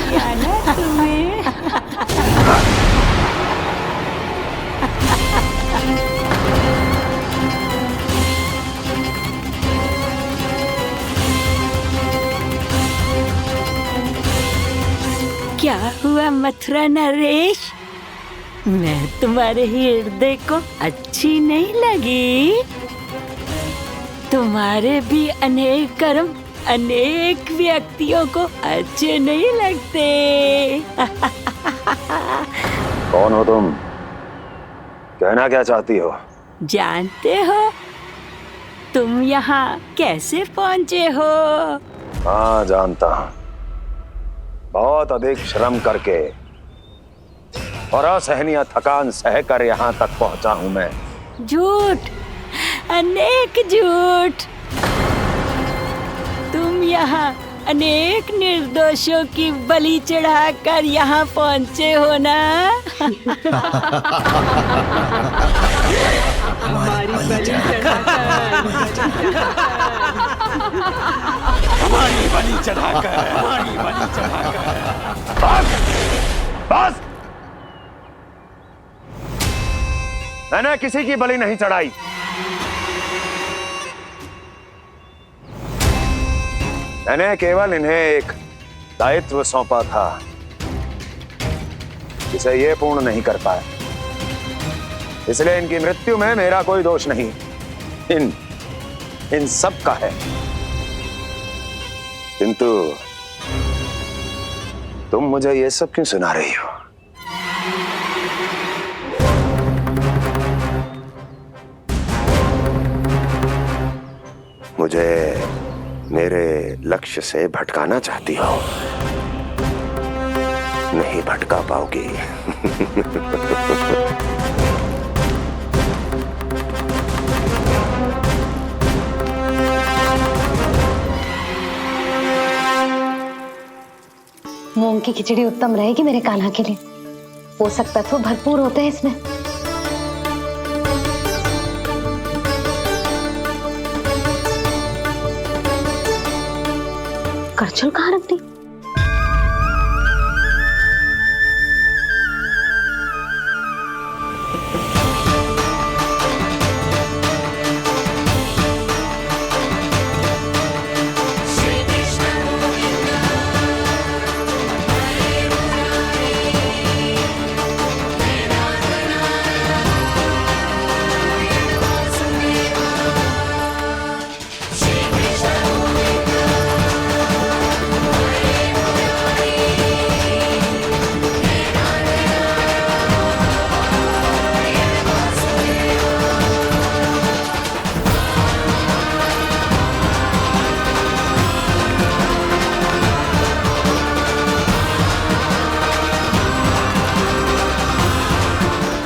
क्या हुआ मथुरा नरेश, मैं तुम्हारे हृदय को अच्छी नहीं लगी? तुम्हारे भी अनेक कर्म अनेक व्यक्तियों को अच्छे नहीं लगते। कौन हो तुम? कहना क्या चाहती हो? जानते हो तुम यहाँ कैसे पहुँचे हो? हाँ, जानता हूँ। बहुत अधिक श्रम करके और असहनीय थकान सहकर यहाँ तक पहुँचा हूँ मैं। झूठ, अनेक झूठ। तुम यहाँ अनेक निर्दोषों की बलि चढ़ाकर यहाँ पहुँचे हो ना? हमारी बलि चढ़ाकर, हमारी बलि चढ़ाकर। बस, मैंने किसी की बलि नहीं चढ़ाई। मैंने केवल इन्हें एक दायित्व सौंपा था जिसे ये पूर्ण नहीं कर पाए, इसलिए इनकी मृत्यु में मेरा कोई दोष नहीं, इन सब का है। किंतु तुम मुझे ये सब क्यों सुना रही हो? मुझे मेरे लक्ष्य से भटकाना चाहती हो? नहीं भटका पाओगी। मूंग की खिचड़ी उत्तम रहेगी मेरे कान्हा के लिए। पोषक तत्व भरपूर होते हैं इसमें। आंचल कहाँ रख दी?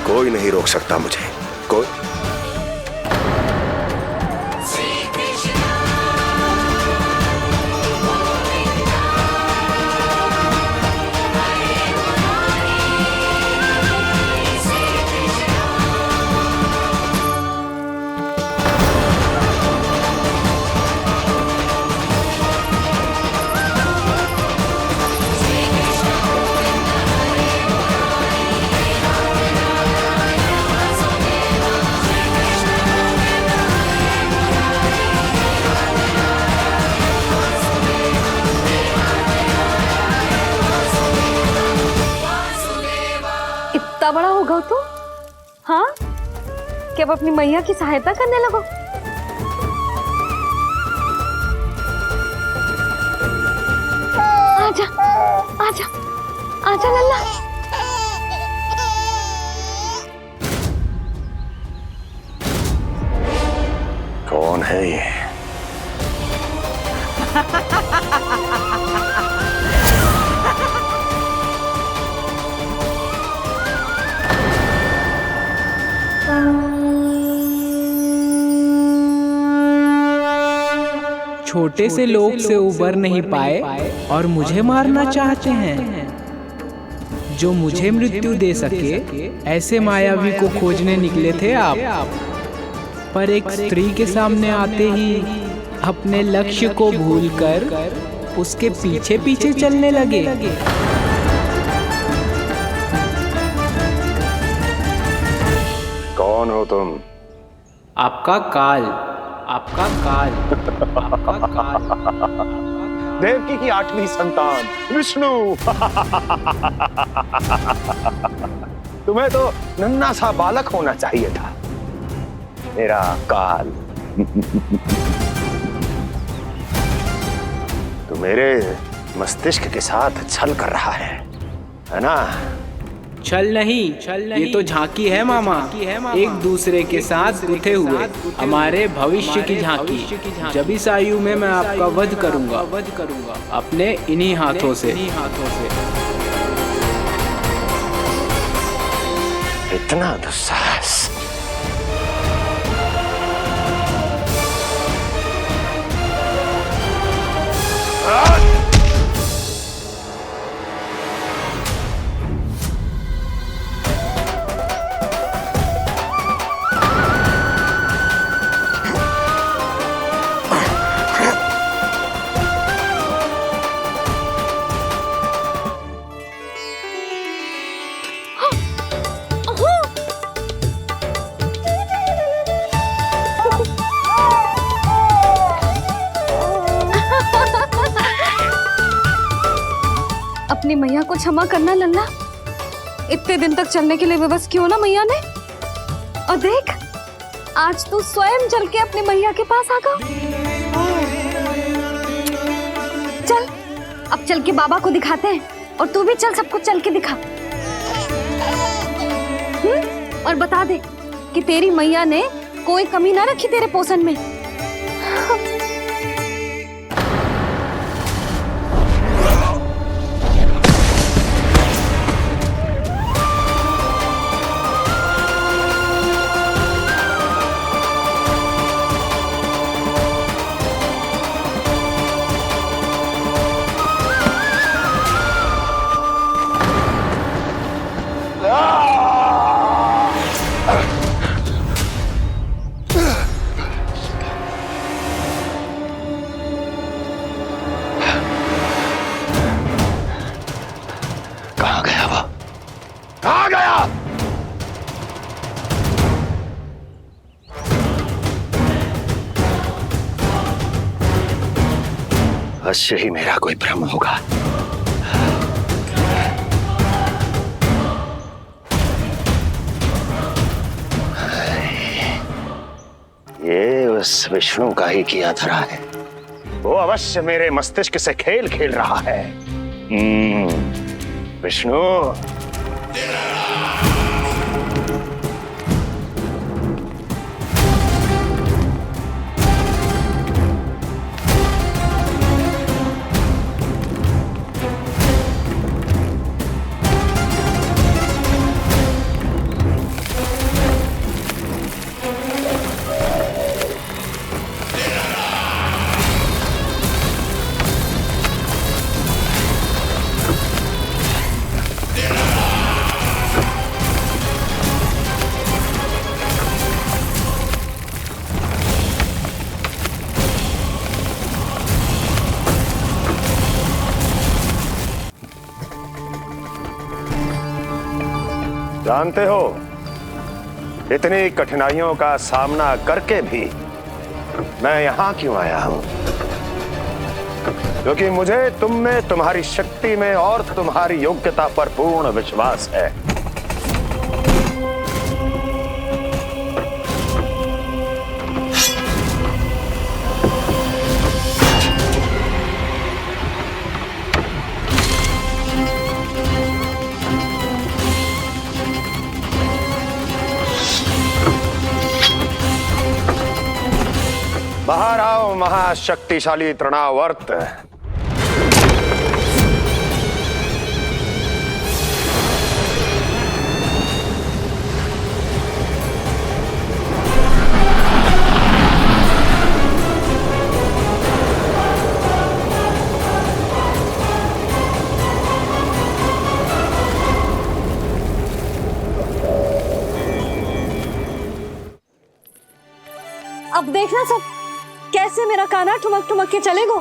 कोई नहीं रोक सकता मुझे, कोई। इतना बड़ा हो गया तू? हाँ, कि अब अपनी मैया की सहायता करने लगो? आजा, आजा, आजा लल्ला। कौन है ये? छोटे से लोग से उबर नहीं पाए और मुझे मारना चाहते हैं। जो मुझे मृत्यु दे सके ऐसे मायावी को खोजने निकले थे आप, पर एक स्त्री के सामने आते ही अपने लक्ष्य को भूलकर उसके पीछे पीछे चलने लगे। कौन हो तुम? आपका काल, आपका काल, आपका काल। देवकी की 8वीं संतान विष्णु। तुम्हें तो नन्हा सा बालक होना चाहिए था, मेरा काल। तो मेरे मस्तिष्क के साथ छल कर रहा है ना? छल नहीं, ये तो झांकी है मामा। एक दूसरे के साथ गुथे हुए हमारे भविष्य की झांकी। जब इस आयु में मैं आपका वध करूंगा अपने इन्हीं हाथों से। इतना दुस्साहस! अपनी मैया को क्षमा करना लल्ला। इतने दिन तक चलने के लिए विवश क्यों ना मैया ने। और देख, आज तू स्वयं चल के अपनी मैया के पास आ गया। चल, अब चल के बाबा को दिखाते हैं, और तू भी चल, सबको चल के दिखा। और बता दे कि तेरी मैया ने कोई कमी ना रखी तेरे पोषण में। अवश्य ही मेरा कोई भ्रम होगा। ये उस विष्णु का ही किया धरा है। वो अवश्य मेरे मस्तिष्क से खेल खेल रहा है। विष्णु, जानते हो, इतनी कठिनाइयों का सामना करके भी मैं यहां क्यों आया हूं? क्योंकि मुझे तुम में, तुम्हारी शक्ति में और तुम्हारी योग्यता पर पूर्ण विश्वास है। बाहर आओ महाशक्तिशाली तृणावर्त। अब देखना सब कैसे मेरा कान्हा ठुमक ठुमक के चलेगा,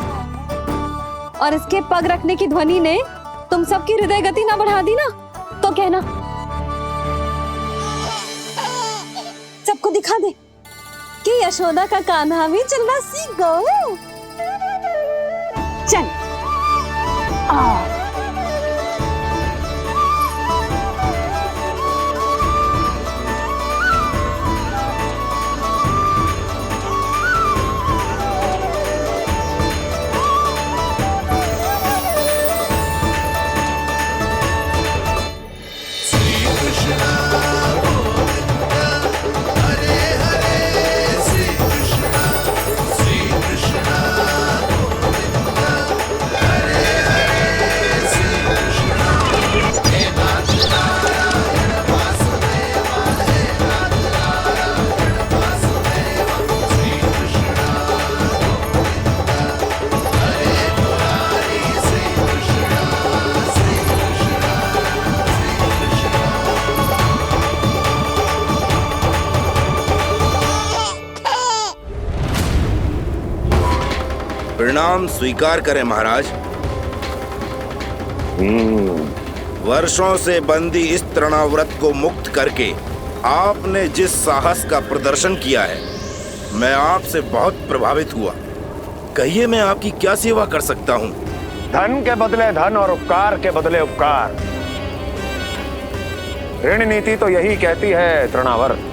और इसके पग रखने की ध्वनि ने तुम सबकी हृदय गति ना बढ़ा दी ना, तो कहना। सबको दिखा दे कि यशोदा का कान्हा भी चलना सीख गो। चल आ प्रणाम स्वीकार करें महाराज। वर्षों से बंदी इस तृणाव्रत को मुक्त करके आपने जिस साहस का प्रदर्शन किया है, मैं आपसे बहुत प्रभावित हुआ। कहिए मैं आपकी क्या सेवा कर सकता हूँ? धन के बदले धन और उपकार के बदले उपकार, ऋण नीति तो यही कहती है तृणावर्त।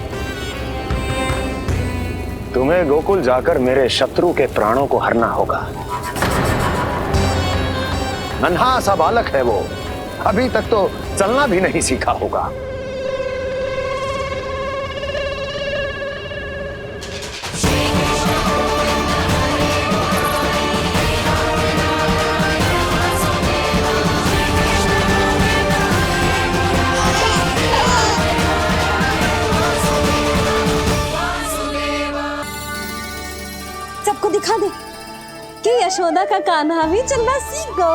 तुम्हें गोकुल जाकर मेरे शत्रु के प्राणों को हरना होगा। नन्हा सा बालक है वो, अभी तक तो चलना भी नहीं सीखा होगा। सबको दिखा दे कि यशोदा का कान्हा भी चलना सीख गो।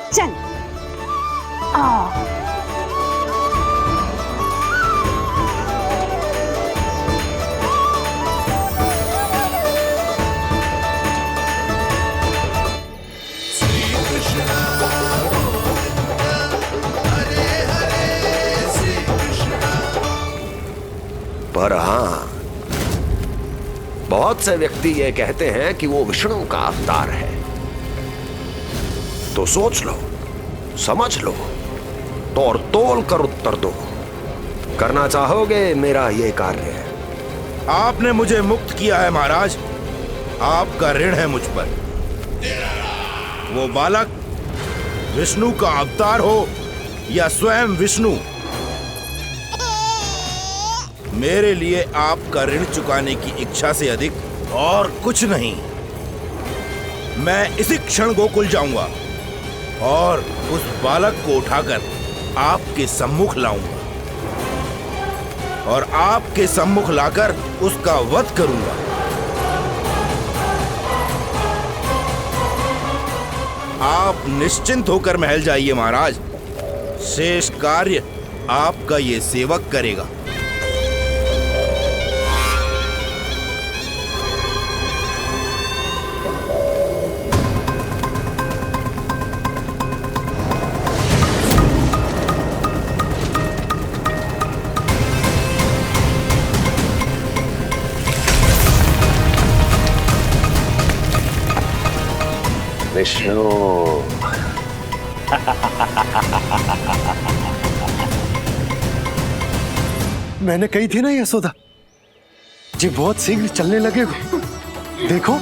चल आ पर हाँ, बहुत बहुत से व्यक्ति ये कहते हैं कि वो विष्णु का अवतार है। तो सोच लो, समझ लो, तोड़ तोल कर उत्तर दो। करना चाहोगे मेरा ये कार्य? आपने मुझे मुक्त किया है महाराज, आपका ऋण है मुझ पर। वो बालक विष्णु का अवतार हो या स्वयं विष्णु, मेरे लिए आपका ऋण चुकाने की इच्छा से अधिक और कुछ नहीं। मैं इसी क्षण गोकुल जाऊंगा और उस बालक को उठाकर आपके सम्मुख लाऊंगा और आपके सम्मुख लाकर उसका वध करूंगा। आप निश्चिंत होकर महल जाइए महाराज, शेष कार्य आपका ये सेवक करेगा। विष्णु मैंने कही थी ना यशोदा जी, बहुत शीघ्र चलने लगे हो। देखो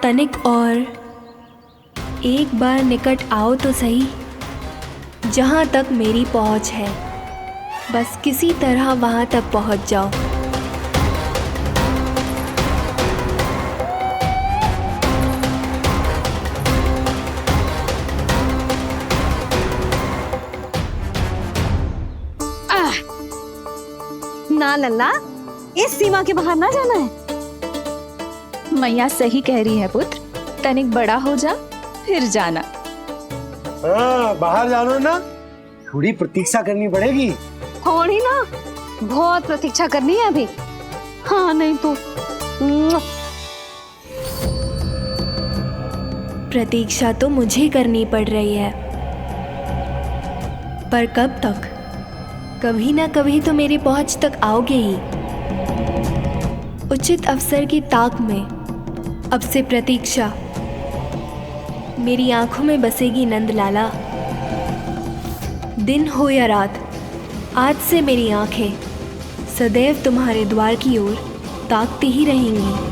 तनिक और एक बार निकट आओ तो सही, जहाँ तक मेरी पहुँच है, बस किसी तरह वहाँ तक पहुँच जाओ। ना लल्ला, इस सीमा के बाहर ना जाना है। मैया सही कह रही है पुत्र, तनिक बड़ा हो जा फिर जाना। हाँ, बाहर जानो ना, थोड़ी प्रतीक्षा करनी पड़ेगी। थोड़ी ना, बहुत प्रतीक्षा करनी है अभी। हाँ नहीं तो प्रतीक्षा तो मुझे करनी पड़ रही है, पर कब तक? कभी ना कभी तो मेरी पहुंच तक आओगे ही। उचित अवसर की ताक में अब से प्रतीक्षा। मेरी आंखों में बसेगी नंदलाला। दिन हो या रात, आज से मेरी आंखें सदैव तुम्हारे द्वार की ओर ताकती ही रहेंगी।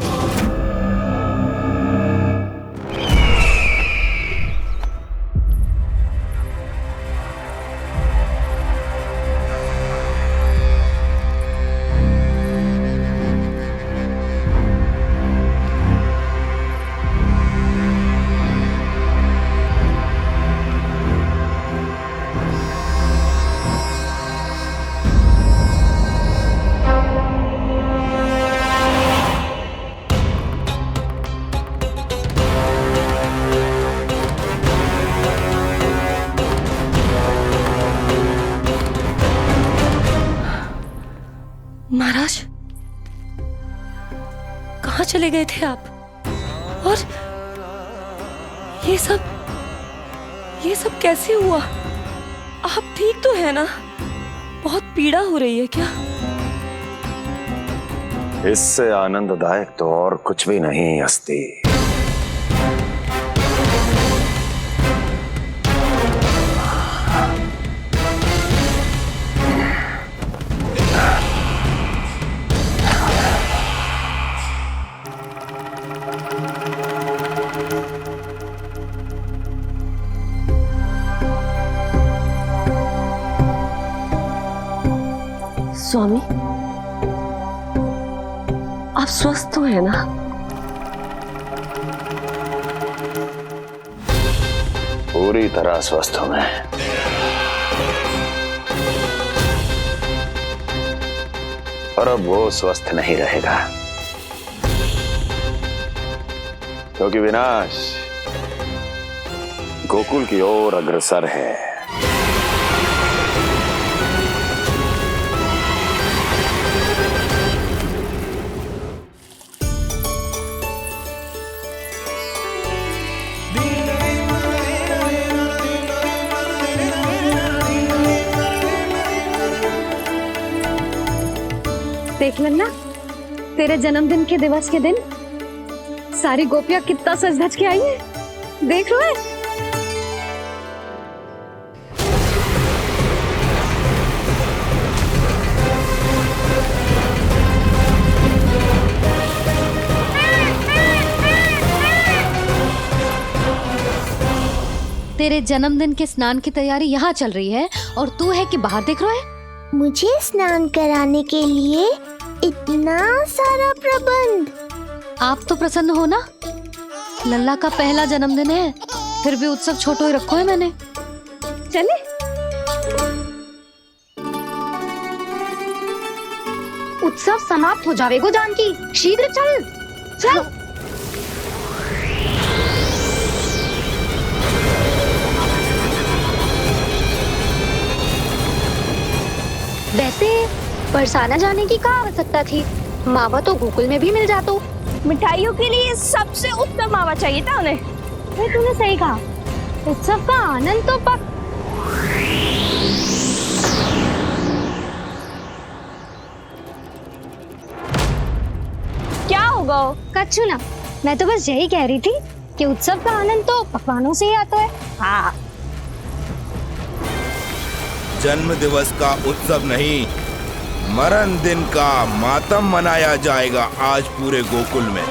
महाराज, कहाँ चले गए थे आप? और ये सब कैसे हुआ? आप ठीक तो है ना? बहुत पीड़ा हो रही है क्या? इससे आनंददायक तो और कुछ भी नहीं अस्ति। स्वामी, आप स्वस्थ तो है ना? बुरी तरह स्वस्थ हूं मैं। और अब वो स्वस्थ नहीं रहेगा, क्योंकि विनाश गोकुल की ओर अग्रसर है। देख लेना, तेरे जन्मदिन के दिवस के दिन सारी गोपियां कितना सज धज के आई हैं। देख लो है। तेरे जन्मदिन के स्नान की तैयारी यहाँ चल रही है और तू है कि बाहर देख रहा है। मुझे स्नान कराने के लिए इतना सारा प्रबंध। आप तो प्रसन्न हो ना, लल्ला का पहला जन्मदिन है, फिर भी उत्सव छोटो ही रखो है मैंने। चले उत्सव समाप्त हो जाएगा जानकी, शीघ्र चल चल। वैसे बरसाना जाने की क्या आवश्यकता थी, मावा तो गोकुल में भी मिल जाता। मिठाइयों के लिए सबसे उत्तम मावा चाहिए था उन्हें। तूने सही कहा, उत्सव का आनंद तो पक। क्या होगा? कच्छू ना, मैं तो बस यही कह रही थी कि उत्सव का आनंद तो पकवानों से ही आता है। हाँ, जन्म दिवस का उत्सव नहीं, मरण दिन का मातम मनाया जाएगा आज पूरे गोकुल में।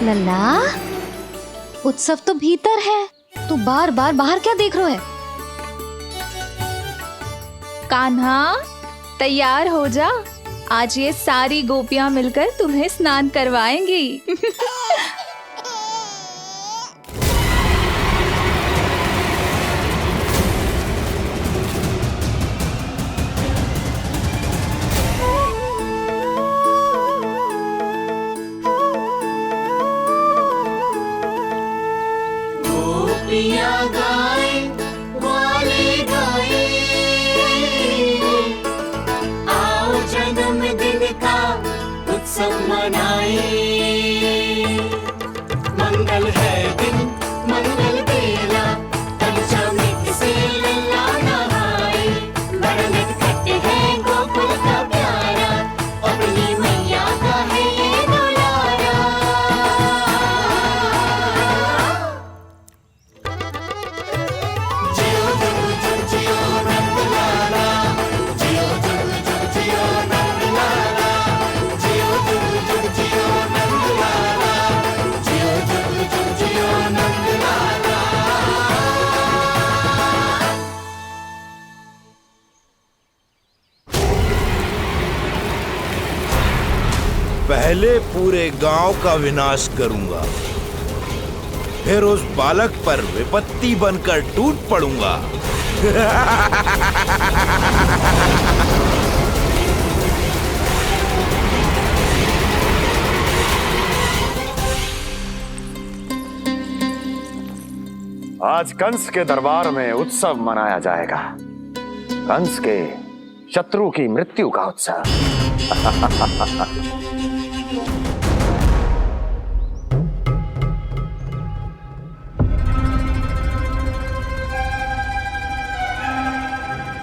लल्ला, उत्सव तो भीतर है, तू बार बार बाहर क्या देख रहा है? कान्हा, तैयार हो जा, आज ये सारी गोपियां मिलकर तुम्हें स्नान करवाएंगी। गोपियां गाए वाले गाए, आओ जन्मदिन का उत्सव मनाए। मंगल है दिन, मंगल बेला, पंचामृत से लल्ला नहाए। बरनत खट है गोकुल का प्यारा, अपनी मैया का है ये दुलारा। जियो जुग जुग जियो नंदलाला, जियो जुग जुग जियो नंदलाला, जियो जुग जुग जियो नंदलाला, जियो जुग जुग जियो नंदलाला। पहले पूरे गांव का विनाश करूंगा, फिर उस बालक पर विपत्ति बनकर टूट पड़ूंगा। आज कंस के दरबार में उत्सव मनाया जाएगा, कंस के शत्रु की मृत्यु का उत्सव।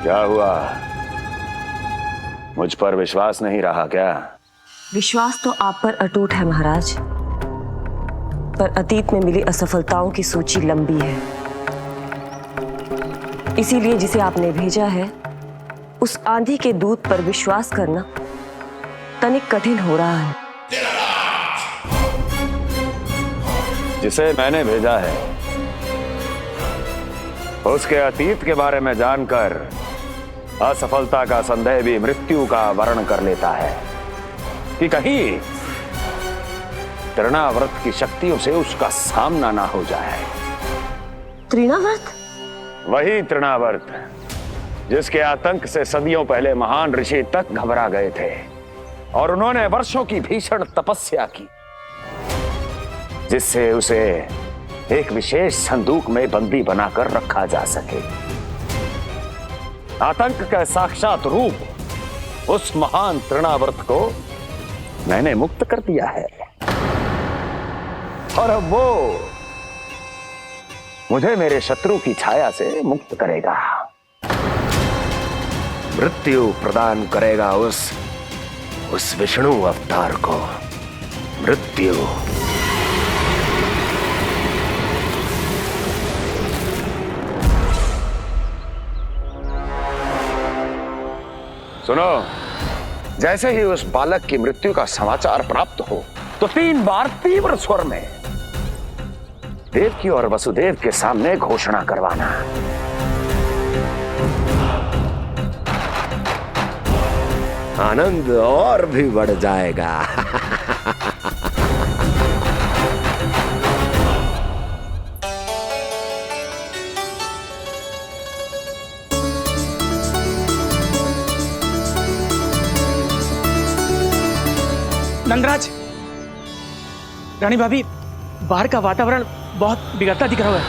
क्या हुआ, मुझ पर विश्वास नहीं रहा क्या? विश्वास तो आप पर अटूट है महाराज, पर अतीत में मिली असफलताओं की सूची लंबी है। इसीलिए जिसे आपने भेजा है उस आंधी के दूत पर विश्वास करना तनिक कठिन हो रहा है। जिसे मैंने भेजा है उसके अतीत के बारे में जानकर असफलता का संदेह भी मृत्यु का वर्ण कर लेता है कि कहीं तृणाव्रत की शक्तियों से उसका सामना ना हो जाए। तृणाव्रत? वही तृणाव्रत जिसके आतंक से सदियों पहले महान ऋषि तक घबरा गए थे और उन्होंने वर्षों की भीषण तपस्या की, जिससे उसे एक विशेष संदूक में बंदी बनाकर रखा जा सके। आतंक का साक्षात रूप उस महान तृणाव्रत को मैंने मुक्त कर दिया है और अब वो मुझे मेरे शत्रु की छाया से मुक्त करेगा, मृत्यु प्रदान करेगा उस विष्णु अवतार को मृत्यु। सुनो, जैसे ही उस बालक की मृत्यु का समाचार प्राप्त हो तो 3 बार तीव्र स्वर में देवकी और वसुदेव के सामने घोषणा करवाना। आनंद और भी बढ़ जाएगा। नंदराज, रानी भाभी, बाहर का वातावरण बहुत बिगड़ता दिख रहा है।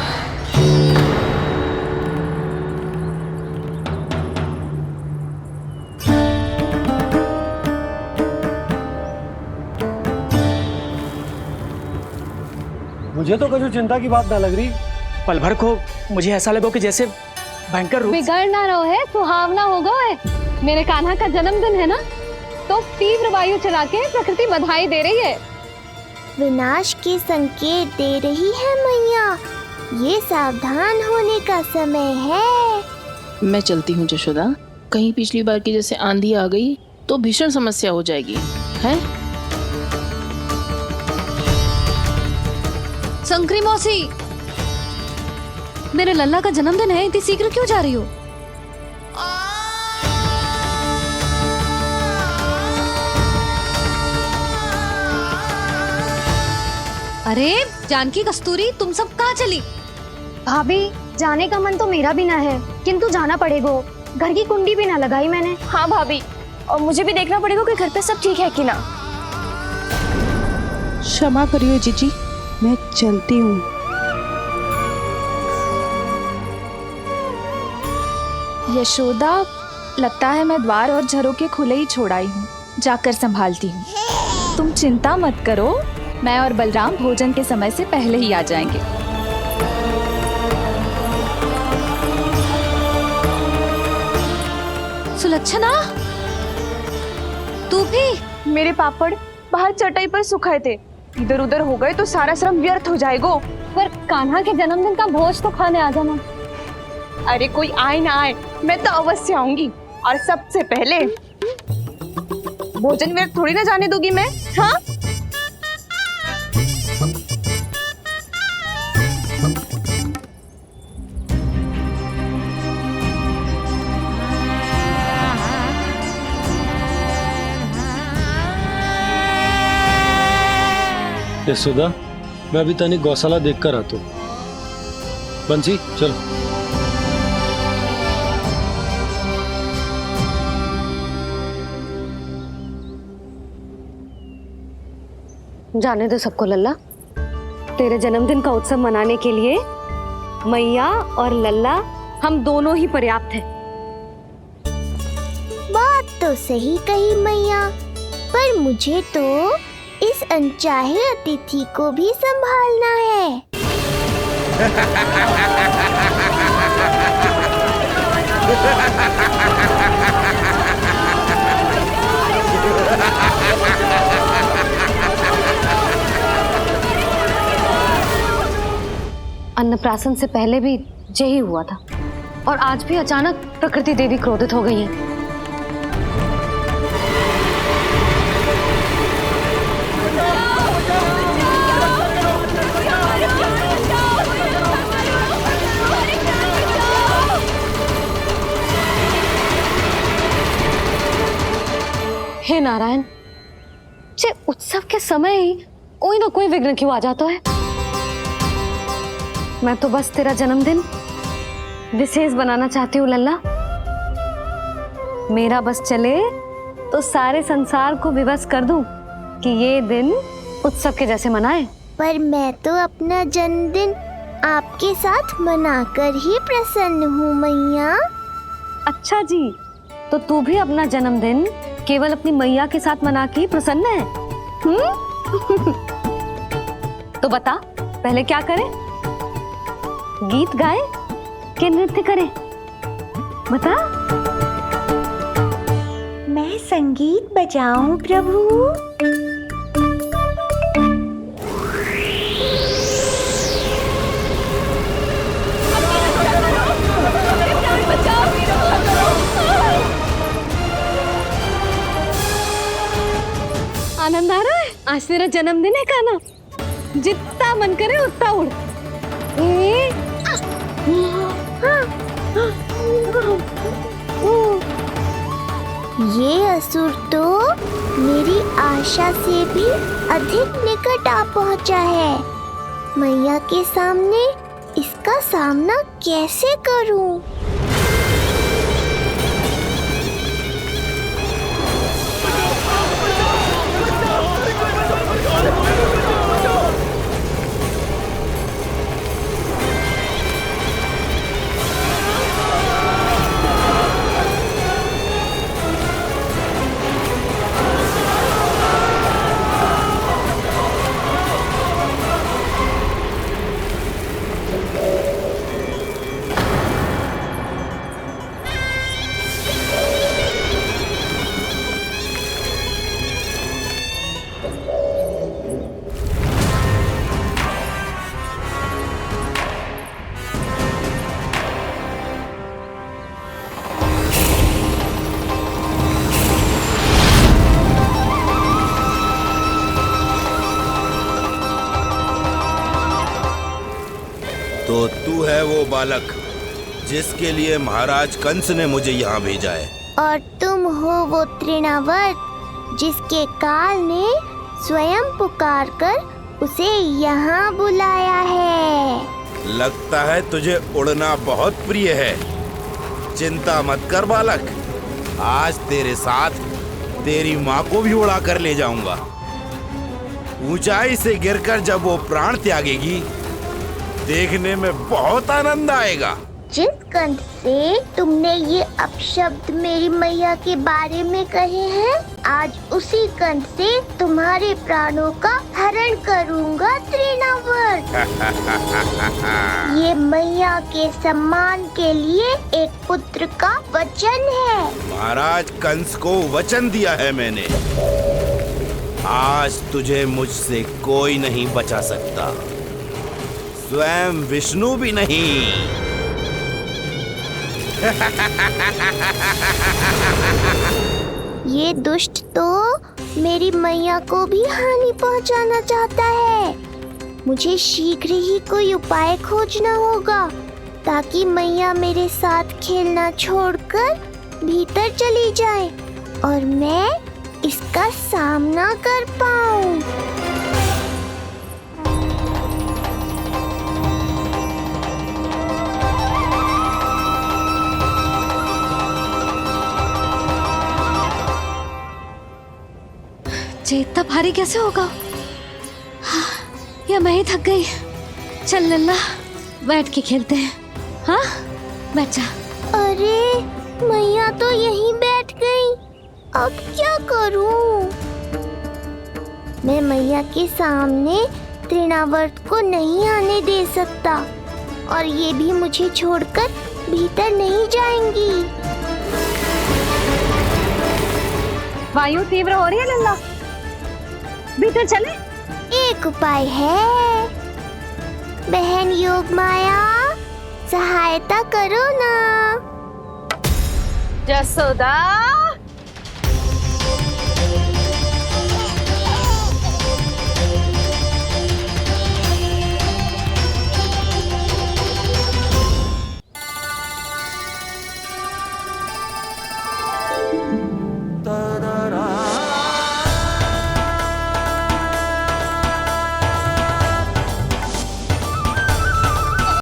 मुझे तो कुछ चिंता की बात ना लग रही। पल भर को मुझे ऐसा लगा कि जैसे भयंकर रूप। बिगड़ ना रहो है, सुहावना होगा है। मेरे कान्हा का जन्मदिन है ना, तो तीव्र वायु चला के प्रकृति बधाई दे रही है। विनाश के संकेत दे रही है मैया। ये सावधान होने का समय है। मैं चलती हूँ जशोदा, कहीं पिछली बार की जैसे आंधी आ गई तो भीषण समस्या हो जाएगी, है? शंकरी मौसी, मेरे लल्ला का जन्मदिन है, इतनी शीघ्र क्यों जा रही हो? अरे जानकी, कस्तूरी, तुम सब कहाँ चली? भाभी, जाने का मन तो मेरा भी ना है, किंतु जाना पड़ेगा। घर की कुंडी भी ना लगाई मैंने। हाँ भाभी, और मुझे भी देखना पड़ेगा कि घर पे सब ठीक है कि ना। क्षमा करियो जीजी, मैं चलती हूँ। यशोदा, लगता है मैं द्वार और झरोके खुले ही छोड़ आई हूँ, जाकर संभालती हूँ। तुम चिंता मत करो, मैं और बलराम भोजन के समय से पहले ही आ जाएंगे। सुलक्षणा, तू भी? मेरे पापड़ बाहर चटाई पर सुखाए थे, इधर उधर हो गए तो सारा श्रम व्यर्थ हो जाएगा। पर कान्हा के जन्मदिन का भोज तो खाने आ जाना। अरे कोई आए ना आए, मैं तो अवश्य आऊंगी, और सबसे पहले भोजन व्यर्थ थोड़ी ना जाने दूंगी मैं। हाँ, यशोदा, मैं अभी तनिक गौशाला देख कर आता हूँ। बंसी, चलो। जाने दो सबको लल्ला, तेरे जन्मदिन का उत्सव मनाने के लिए मैया और लल्ला हम दोनों ही पर्याप्त हैं। बात तो सही कही मैया, पर मुझे तो इस अनचाहे अतिथि को भी संभालना है। अन्नप्राशन से पहले भी यही हुआ था, और आज भी अचानक प्रकृति देवी क्रोधित हो गई है। नारायण, जे उत्सव के समय ही कोई ना कोई विघ्न क्यों आ जाता है। मैं तो बस तेरा जन्मदिन विशेष बनाना चाहती हूँ लल्ला। मेरा बस चले तो सारे संसार को विवश कर दूं कि ये दिन उत्सव के जैसे मनाए। पर मैं तो अपना जन्मदिन आपके साथ मनाकर ही प्रसन्न हूँ मैया। अच्छा जी, तो तू भी अपना जन्मदिन केवल अपनी मैया के साथ मना के ही प्रसन्न है? तो बता पहले क्या करें? गीत गाए कि नृत्य करें? बता। मैं संगीत बजाऊं प्रभु? आनंद आ रहा है? आज तेरा जन्मदिन है कान्हा, जितना मन करे उतना उड़। ये असुर तो मेरी आशा से भी अधिक निकट आ पहुंचा है। मैया के सामने इसका सामना कैसे करूं? तो तू है वो बालक जिसके लिए महाराज कंस ने मुझे यहाँ भेजा है। और तुम हो वो तृणावर्त जिसके काल ने स्वयं पुकारकर उसे यहाँ बुलाया है। लगता है तुझे उड़ना बहुत प्रिय है। चिंता मत कर बालक, आज तेरे साथ तेरी माँ को भी उड़ा कर ले जाऊंगा। ऊंचाई से गिरकर जब वो प्राण त्यागेगी देखने में बहुत आनंद आएगा। जिस कंठ से तुमने ये अपशब्द मेरी मैया के बारे में कहे हैं, आज उसी कंठ से तुम्हारे प्राणों का हरण करूंगा तृणावर्त। ये मैया के सम्मान के लिए एक पुत्र का वचन है। महाराज कंस को वचन दिया है मैंने। आज तुझे मुझसे कोई नहीं बचा सकता, स्वयं विष्णु भी नहीं। ये दुष्ट तो मेरी मैया को भी हानि पहुंचाना चाहता है। मुझे शीघ्र ही कोई उपाय खोजना होगा ताकि मैया मेरे साथ खेलना छोड़कर भीतर चली जाए और मैं इसका सामना कर पाऊं। इतना भारी कैसे होगा? या मैं ही थक गई? चल लल्ला बैठ के खेलते हैं। हाँ बैठ जा। अरे मैया तो यहीं बैठ गई, अब क्या करूं? मैं मैया के सामने तृणावर्त को नहीं आने दे सकता और ये भी मुझे छोड़कर भीतर नहीं जाएंगी। वायु तीव्र हो रही है लल्ला, भीतर चले। एक उपाय है, बहन योग माया सहायता करो ना। जसोदा